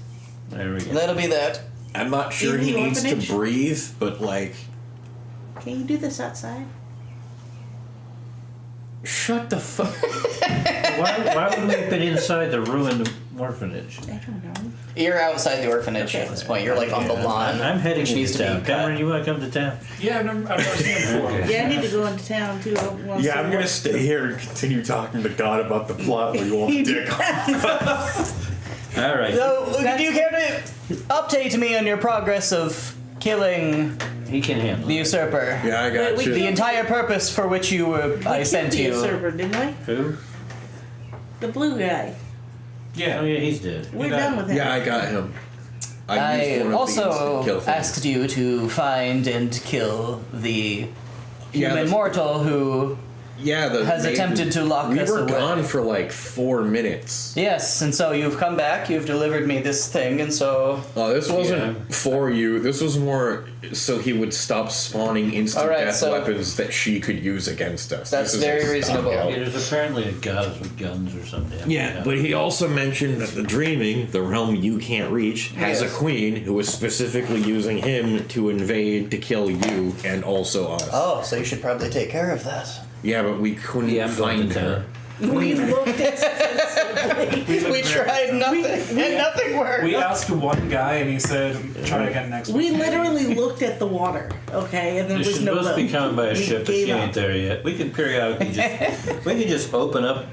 There we go. that'll be that. I'm not sure In he the needs to orphanage? breathe, but like, Can you do this outside? shut the fuck. Why would we have been inside the ruined orphanage? I don't know. You're outside the orphanage Okay. at this point. You're like on the lawn. I'm heading which needs into to be town. cut. Cameron, you want to come to town? Yeah, I've never seen it before. Okay. Yeah, I need to go into town too. I wanna see Yeah, I'm what- gonna stay here and continue talking to God about the plot where you won't dick All right. So, do you care to update me on your progress of killing He can handle the it. usurper? Yeah, I got Wait, you. The entire purpose for which you were I sent the you. server, didn't we? Who? The blue guy. Yeah. Oh, yeah, he's dead. We're got- done with him. Yeah, I got him. used I one of these to kill also things. asked you to find and kill the Yeah, human the- mortal who Yeah, the has attempted to lock We us were away. gone for like 4 minutes. Yes, and so you've come back, you've delivered me this thing, and so Oh, this wasn't Yeah. for you. This was more so he would stop spawning instant Alright, death so- weapons that she could use against us. That's This is very a reasonable. stopgap. Yeah, there's apparently a goddess with guns or something. Yeah, but he also mentioned that the dreaming, the realm you can't reach, has Yes. a queen who was specifically using him to invade to kill you and also us. oh, so you should probably take care of that. Yeah, but we couldn't Yeah, I'm going find to her. town. We looked extensively. We tried nothing, and nothing worked. We asked one guy and he said, try again next We week. literally looked at the water, okay, and there She's was no supposed to be boat. coming by a We ship, but gave she up. ain't there yet. We can periodically just open up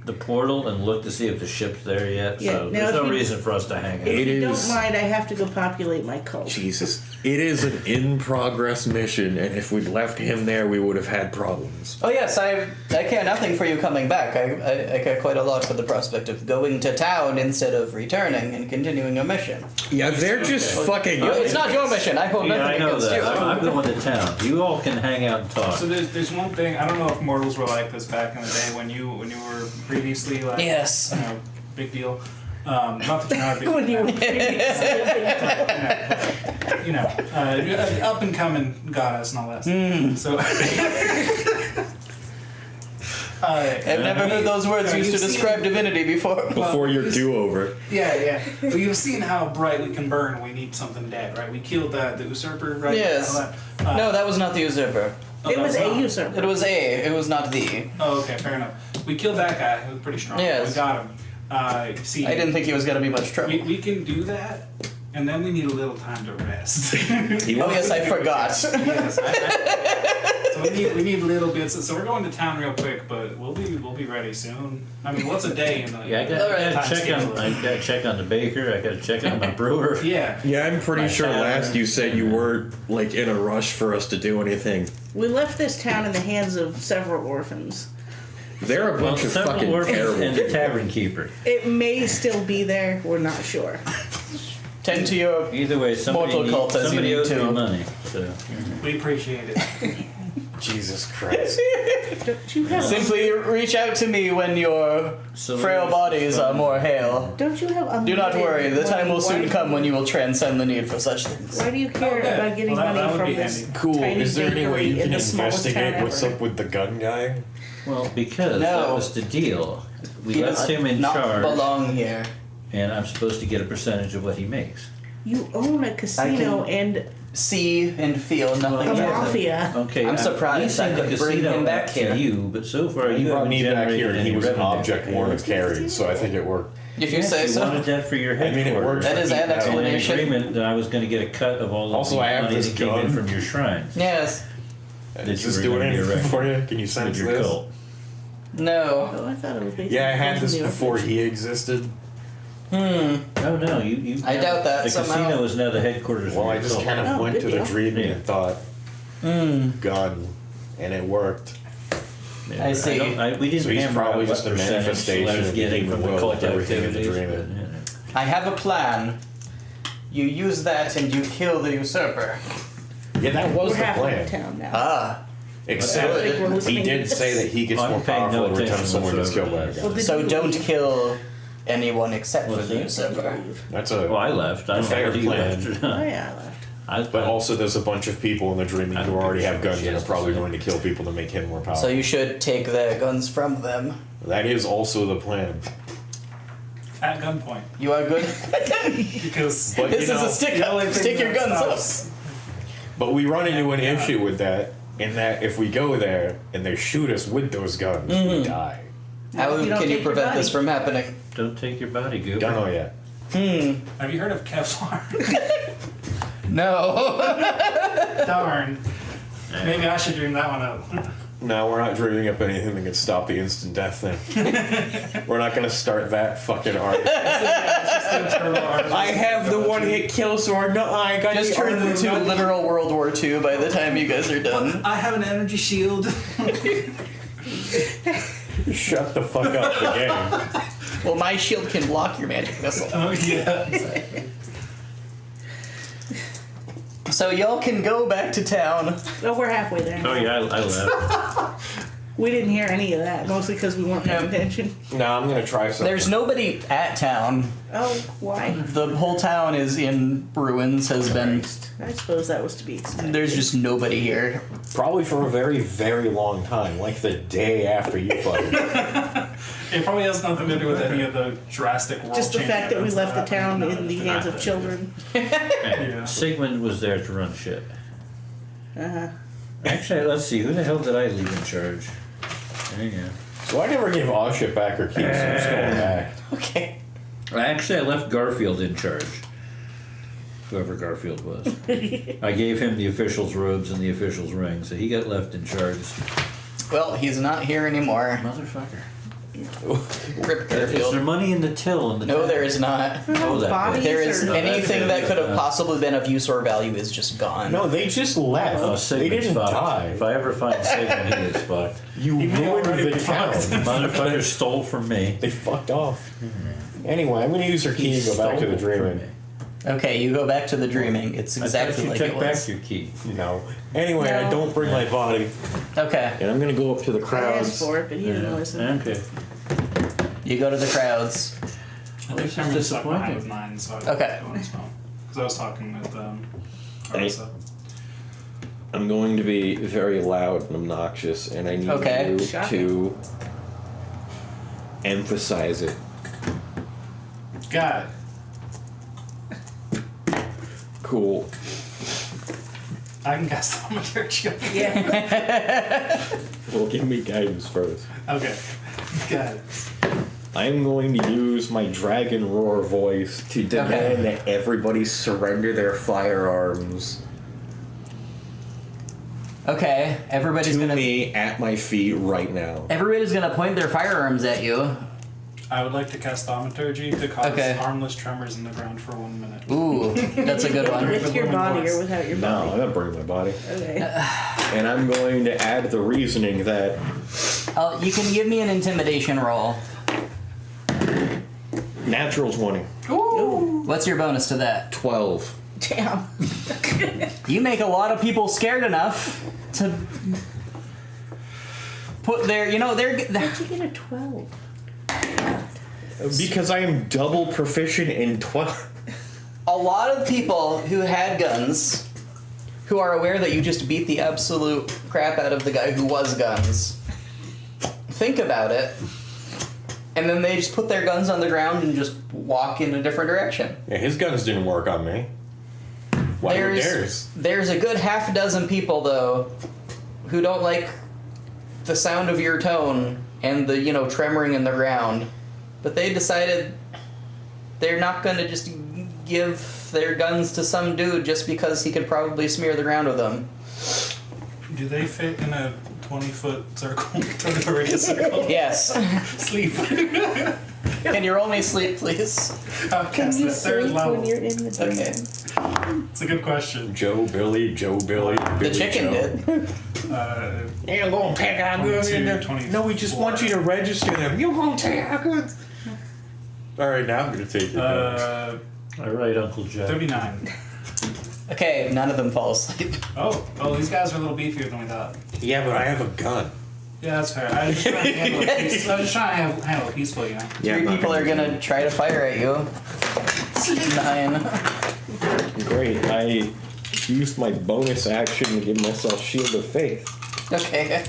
the portal and look to see if the ship's there yet. Yeah, So now there's if no you- reason for us to hang out. If It you is- don't mind, I have to go populate my cult. Jesus. It is an in-progress mission, and if we'd left him there, we would have had problems. Oh yes, I care nothing for you coming back. I care quite a lot for the prospect of going to town instead of returning and continuing your mission. Yeah, they're just fucking... It's not your mission. I hold Yeah, nothing I know against that. you. I'm going to town. You all can hang out and talk. So there's one thing, I don't know if mortals were like this back in the day when you were previously like, Yes. you know, big deal. Not that you're not a big When you were deal. You know, up and coming goddess, no less. So, I've never heard those words No, used to you've seen- describe divinity before. Before your do-over. yeah. But you've seen how bright we can burn when we need something dead, right? We killed the usurper, right? Yes. No, that was not the usurper. It was a not. usurper. It was a. It was not the. Oh, okay, fair enough. We killed that guy. He was pretty strong. Yes. We got him. See, I didn't think he was going to be much trouble. we can do that, and then we need a little time to rest. Oh yes, I forgot. Yes, so we need little bits. So we're going to town real quick, but we'll be ready soon. I mean, what's a day in the Yeah, I got time to check schedule? on check on the baker. I got to check on my brewer. Yeah. Yeah, I'm pretty My sure tavern. last you said you were, like, in a rush for us to do anything. We left this town in the hands of several orphans. They're a Well, bunch of several fucking orphans terrible and the people. tavern keeper. It may still be there. We're not sure. Tend to your. Either way, somebody, Mortal cult as you somebody need owes to. me money. So We appreciate it. Jesus Christ. Don't you have? Simply reach out to me when your So frail bodies are more hale. Don't you have? Do not worry, the time will soon Why- come when you will transcend the need for such things. Why do you care Okay. about getting Well, that money would from be this handy. Cool. tiny Is there any way bakery you in can the smallest town investigate what's ever? up with the gun guy? well, because No. that was the deal. We He left does him in not charge, belong here. and I'm supposed to get a percentage of what he makes. You own a casino and See and feel nothing a yet. mafia. Okay, I'm surprised I leasing the could bring casino him back out here. to you, but so far He you brought haven't me back generated here and any he was an revenue. object Warren carried, so I think it worked. If you Yes, say you so. wanted that for your I mean, headquarters. it worked. That is an for And an explanation. agreement that I was going to get a cut of all of Also, the I have money this that came in gun. from your shrines. Yes. That Is you this were doing gonna be anything erecting for you? Can you with sense your this? cult. No. Oh, I thought it was basically. Yeah, I had this the before orphanage. he existed. Hmm. Oh no, you I doubt that The somehow. casino is now the headquarters Well, of I your just cult. kind of Oh, went good to the deal. dreaming Yeah. and thought, gun, and it worked. Yeah, I see. We didn't So he's hammer probably out just what a percentage manifestation I was of the getting human from the will cult with everything in the activities, dreaming. but, you know. I have a plan. You use that and you kill the usurper. Yeah, that was We're the halfway to plan. town now. Ah. Except I think we're he listening did to say this. that he gets I'm more paying no powerful every time attention someone gets killed by a whatsoever. gun. Well, did So you don't leave? kill anyone except for What's the that? usurper. That's Well, I left. I don't know fair whether you plan. left or Oh not. yeah, I left. But also, there's a bunch of people in the dreaming I who don't already think have so. guns and are Yes, probably so- going to kill people to make him more powerful. So you should take their guns from them. That is also the plan. At gunpoint. You are good. Because But This you is know, a stick the up. only thing Stick your that guns stops- But we run into an Yeah. issue with that, in that if we go there and they shoot us with those guns, we die. How You don't can you take your prevent this money. from happening? Don't take your body, Goober. Don't know yet. Have you heard of Kevlar? No. Darn. Maybe I should dream that one up. No, we're not dreaming up anything that can stop the instant death thing. We're not gonna start that fucking art. I have the one-hit kill sword. No, I got Just the turn armor. into literal World War II by the time you guys are done. I have an energy shield. Shut the fuck up, the game. Well, my shield can block your magic missile. Oh yeah. So y'all can go back to town. Oh, we're halfway there. Oh yeah, I left. We didn't hear any of that, mostly because we weren't paying attention. No, I'm gonna try something. There's nobody at town. Oh, why? The whole town is in ruins, has been. I suppose that was to be expected. There's just nobody here. Probably for a very, very long time, like the day after you fucking. It probably has nothing to do with any of the drastic world Just the fact that we events left the town happened. in the hands of children. Yeah. Sigmund was there to run shit. Uh-huh. Actually, let's see. Who the hell did I leave in charge? There you go. So I never gave all shit back or keys, so I'm just going back. Okay. Actually, I left Garfield in charge. Whoever Garfield was. I gave him the official's robes and the official's ring, so he got left in charge. Well, he's not here anymore. Motherfucker. Rip Is there Garfield. money in the till? In the No, till? there is not. Oh, that Bodies There is or- anything that could have possibly been of use or value is just gone. No, they just left. Oh, they Sigmund's didn't fucked. die. If I ever find Sigmund, he is fucked. You ruined the town. Motherfucker stole from me. They fucked off. Anyway, I'm gonna use her key and go back to the Stole from dreaming. me. Okay, you go back to the dreaming. It's I exactly thought you like took it back was. your key. No. Anyway, I No. don't bring my body. Okay, And I'm gonna go up to the I asked crowds. for it, but he didn't listen. Okay. you go to the crowds. I think This is Cameron's stuck behind disappointing. with mine, so I Okay. go on his phone. Because I was talking with Hey. Arisa. I'm going to be very loud and obnoxious, and I need Okay. you Shocking. to emphasize it. Got it. Cool. I can cast thaumaturgy. Yeah. Well, give me guidance first. Okay. Got it. I'm going to use my dragon roar voice to demand Okay. that everybody surrender their firearms Okay, everybody's to gonna me at my feet right now. everybody's gonna point their firearms at you. I would like to cast thaumaturgy to cause Okay. harmless tremors in the ground for 1 minute. Ooh, that's a good one. With your body or without your No, I'm body? gonna bring my body. Okay. And I'm going to add the reasoning that You can give me an intimidation roll. natural 20. What's your bonus to that? 12. Damn. You make a lot of people scared enough to put their, they're How'd you get a 12? Because I am double proficient in 12. a lot of people who had guns who are aware that you just beat the absolute crap out of the guy who was guns. Think about it. And then they just put their guns on the ground and just walk in a different direction. Yeah, his guns didn't work on me. Why would theirs? There's a good half dozen people, though, who don't like the sound of your tone and the, tremoring in the ground. But they decided they're not going to just give their guns to some dude just because he could probably smear the ground with them. Do they fit in a 20-foot circle? 20-foot radius circle? Yes. Sleep. Can you roll me sleep, please? I'll Can cast you the third sleep level. when you're in the dream? Okay. It's a good question. Joe, Billy, Billy, The chicken Joe. did. You're gonna take our goods in there. 22, No, we just want you to register them. You're gonna take our goods. Alright, now I'm gonna take your guns. All right, Uncle Jack. 39. Okay, none of them fall asleep. Oh, these guys are a little beefier than we thought. Yeah, but I have a gun. Yeah, that's fair. I was just trying to handle it peace- I was just trying to handle it peacefully, Yeah, Three I'm not people are gonna try to fire at you. 9. Great. I used my bonus action to give myself Shield of Faith. Okay.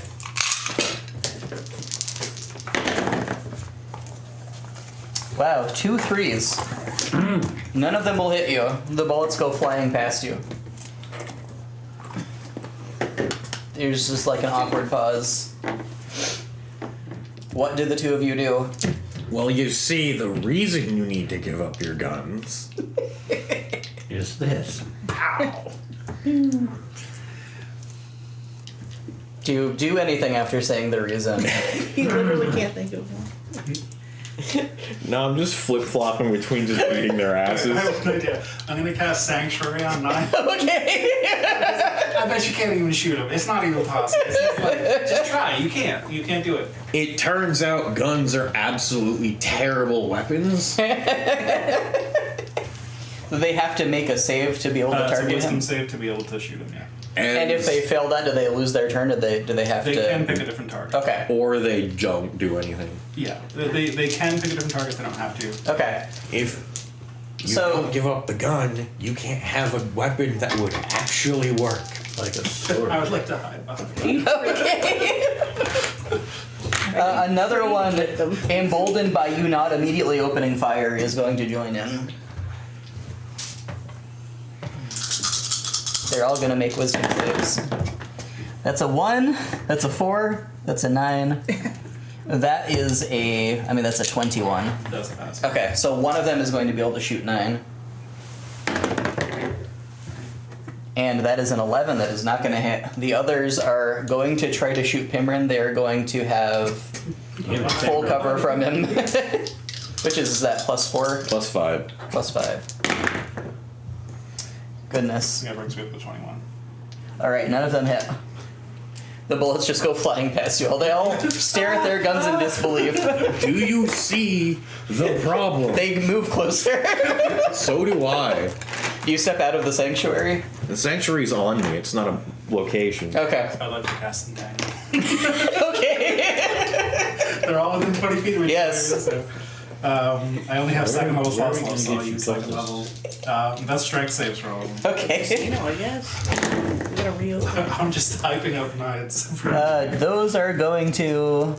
Wow, 2 3s. None of them will hit you. The bullets go flying past you. There's just like an awkward pause. What did the two of you do? Well, you see, the reason you need to give up your guns. Is this? Do anything after saying the reason. He literally can't think of one. No, I'm just flip flopping between just beating their I asses. have an idea. I'm gonna cast Sanctuary on 9. Okay. I bet you can't even shoot him. It's not even possible. It's just, like, just try. You can't. You can't do it. It turns out guns are absolutely terrible weapons. They have to make a save to be able to It's a target wisdom him. save to be able to shoot him. Yeah. And if they fail that, do they lose their turn? Do they have They to? can pick a different target. Okay. Or they don't do anything. Yeah. They can pick a different target. They don't have to. Okay. If you So- don't give up the gun, you can't have a weapon that would actually work. Like a sword. I would like to hide behind. Okay. Another one, emboldened by you not immediately opening fire, is going to join in. They're all going to make wisdom saves. That's a 1, that's a 4, that's a 9. That is that's a 21. Doesn't pass. Okay, so one of them is going to be able to shoot 9. And that is an 11 that is not going to hit. The others are going to try to shoot Pimrin. They're going to have full cover from him. Which is that, +4? +5. +5. Goodness. Yeah, brings me up to 21. Alright, none of them hit. The bullets just go flying past you. They all stare at their guns in disbelief. Do you see the problem? They move closer. So do I. Do you step out of the sanctuary? The sanctuary's on me. It's not a location. Okay. I'd like to cast some down. Okay. They're all within 20 feet of each Yes. other. So, I only have second level where are slots we left, so gonna I'll get use you second level. closest? That's strength saves for all of them. Okay. I guess. We gotta reopen. I'm just typing up knights. For, Those are going to.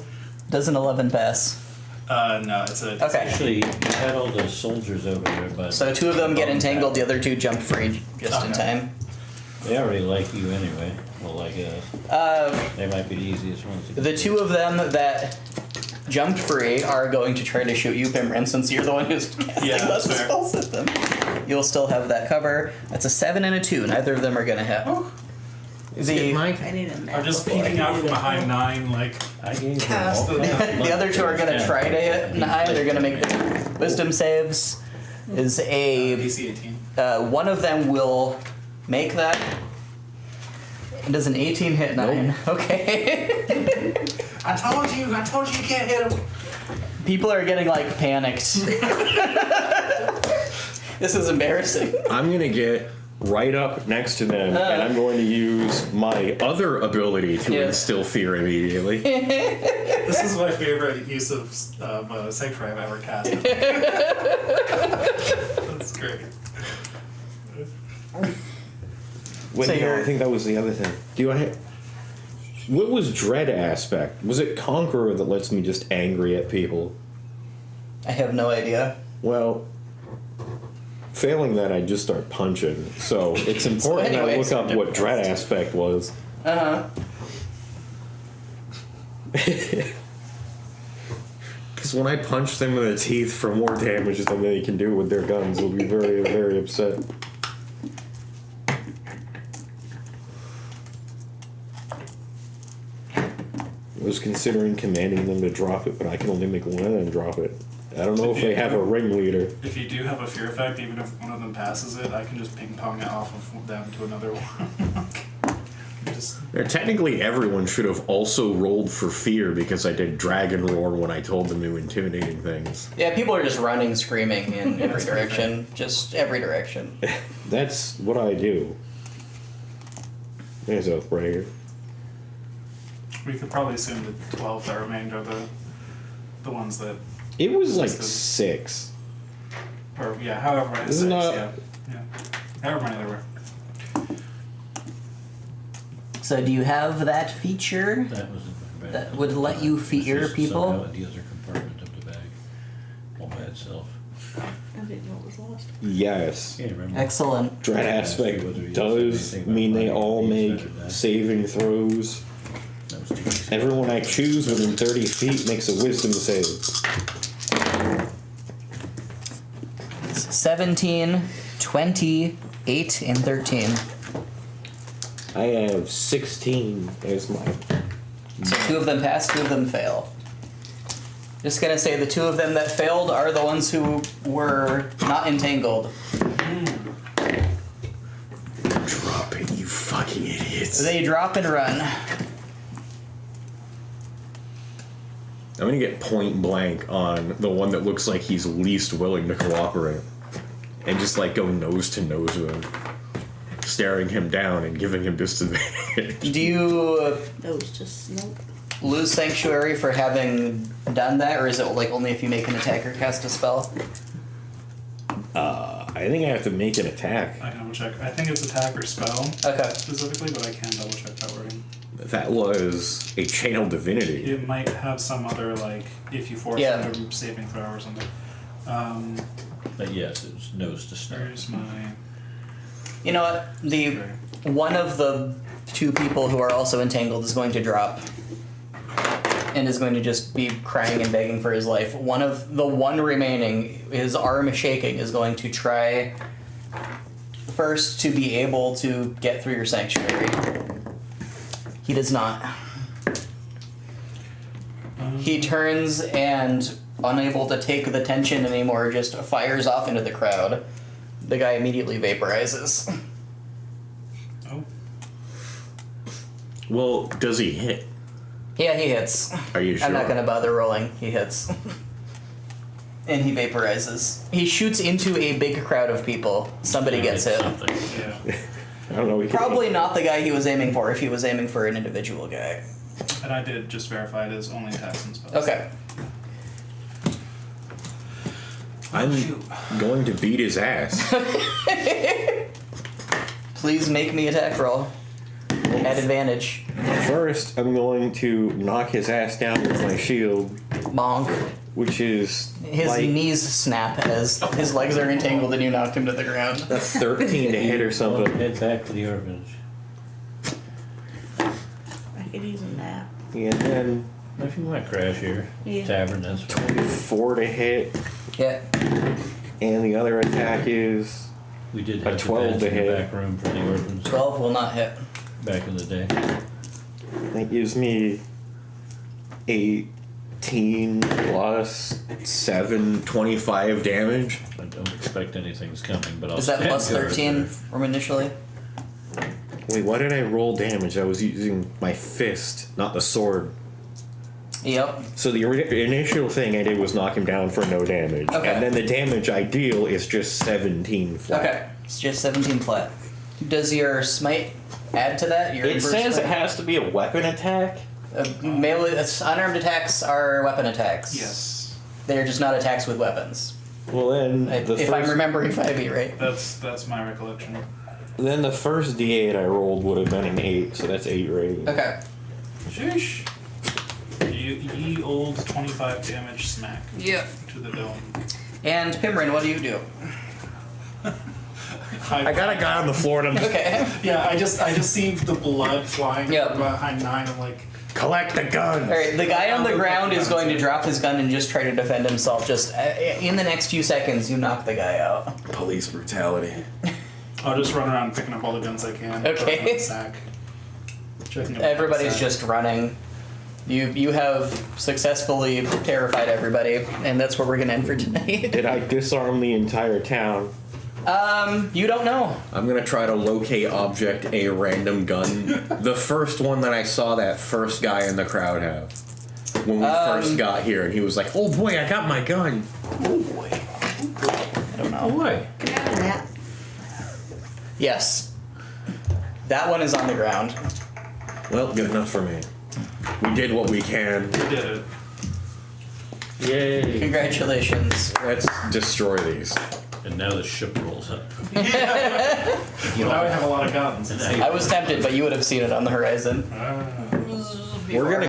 Does an 11 pass? no, it's a. Okay. Actually, you had all the soldiers over there, but So 2 of them get entangled, the other 2 jump free just in Okay. time. they already like you anyway. Well, like us. They might be the easiest ones to get The 2 of them that jumped free are going to try to shoot you, Pimrin, since you're the one who's casting Yeah, less that's fair. spells at them. You'll still have that cover. That's a 7 and a 2. Neither of them are going to hit. The, I need a map. I'm just before I peeking can out do from that. behind 9, like. I gave them Cast all them. kinds of the other 2 are going to try to hit 9. They're going to make their wisdom saves. Is a DC 18. one of them will make that. Does an 18 hit 9? Okay. I told you you can't hit him. People are getting like panicked. This is embarrassing. I'm gonna get right up next to them, and I'm going to use my other ability to Yes. instill fear immediately. This is my favorite use of Sanctuary I've ever cast. That's great. Wait, So no, you're- I think that was the other thing. What was dread aspect? Was it Conqueror that lets me just angry at people? I have no idea. Well, failing that, I just start punching. So it's important I anyways, look up what dread aspect was. Because when I punch them in the teeth for more damage than they can do with their guns, they'll be very, very upset. I was considering commanding them to drop it, but I can only make one of them drop it. I don't know if they have a ringleader. If you do have a fear effect, even if one of them passes it, I can just ping pong it off of them to another one. Just, Technically, everyone should have also rolled for fear because I did Dragon Roar when I told them to intimidating things. Yeah, people are just running, screaming in every direction. Just every direction. That's what I do. There's Oathbreaker. we could probably assume the 12 that remained are the ones that, It was like Just the- 6. or yeah, however many. Isn't six, that- yeah, however many there were. So do you have that feature That wasn't bad. that would let you fear This is people? somehow the other compartment of the bag, all by itself. I didn't know it was lost. Yes. Can't remember. Excellent. Dread aspect does mean they all make saving throws. That was too easy. Everyone I choose within 30 feet makes a wisdom save. 17, 20, 8, and 13. I have 16 as my. So 2 of them pass, 2 of them fail. Just gonna say the 2 of them that failed are the ones who were not entangled. Drop it, you fucking idiots. They drop and run. I'm gonna get point blank on the one that looks like he's least willing to cooperate. And just like go nose to nose with him. Staring him down and giving him disadvantage. Do you No, it's just nope. lose Sanctuary for having done that, or is it like only if you make an attack or cast a spell? I think I have to make an attack. I can double check. I think it's attack or spell Okay. specifically, but I can double check that wording. That was a channel divinity. It might have some other, like, if you force Yeah. them to saving throw or something. But yes, it's nose to start. Where's my. You know what? The one of the 2 people who are also entangled is going to drop. And is going to just be crying and begging for his life. One remaining, his arm shaking, is going to try first to be able to get through your sanctuary. He does not. He turns and, unable to take the tension anymore, just fires off into the crowd. The guy immediately vaporizes. Oh. Well, does he hit? Yeah, he hits. Are you sure? I'm not gonna bother rolling. He hits. And he vaporizes. He shoots into a big crowd of people. Somebody gets hit. Something. Yeah. I don't know. Probably not the guy he was aiming for if he was aiming for an individual guy. And I did just verify it as only attacks and spells. Okay. I'm going to beat his ass. Please make me attack roll. At advantage. First, I'm going to knock his ass down with my shield, Bonk. which is His like knees snap as his legs are entangled and you knocked him to the ground. a 13 to hit or Well, something. head back to the orphanage. I could use a nap. And then If you want to crash here, Yeah. tavern, that's fine. 4 to hit, Yeah. and the other attack is We did A have 12 the to bench in hit. the back room for the orphans 12 will not hit. back in the day. that gives me 18 Plus 7, 25 damage. I don't expect anything's coming, but I'll Is that stand plus guard 13 there. from initially? Wait, why did I roll damage? I was using my fist, not the sword. Yep. So the initial thing I did was knock him down for no damage. Okay. And then the damage I deal is just 17 flat. Okay. It's just 17 flat. Does your smite add to that? Your It first says it smite? has to be a weapon attack. Melee, unarmed attacks are weapon attacks. Yes. They're just not attacks with weapons. Well, then If I'm remembering 5e right. That's my recollection. then the first D8 I rolled would have been an 8, so that's 8 rating. Okay. Sheesh. Ye old 25 damage smack Yeah. to the dome. And Pimrin, what do you do? I got a guy on the floor and I'm just Okay. Yeah, I just see the blood flying Yep. from behind 9. I'm like, collect the gun. Alright, the guy on the ground is going to drop his gun and just try to defend himself. Just in the next few seconds, you knock the guy out. Police brutality. I'll just run around picking up all the guns I can. Okay. throw them in the sack. Checking them out Everybody's the sack. just running. You have successfully terrified everybody, and that's where we're gonna end for tonight. Did I disarm the entire town? You don't know. I'm gonna try to locate object a random gun. The first one that I saw that first guy in the crowd have. When we first got here, and he was like, "Oh boy, I got my gun." Oh boy. I don't know. Boy, Can I have a nap? Yes. That one is on the ground. Well, good enough for me. We did what we can. We did it. Yay. Congratulations. Let's destroy these. and now the ship rolls up. Now we have a lot of guns. I was tempted, but you would have seen it on the horizon. We're gonna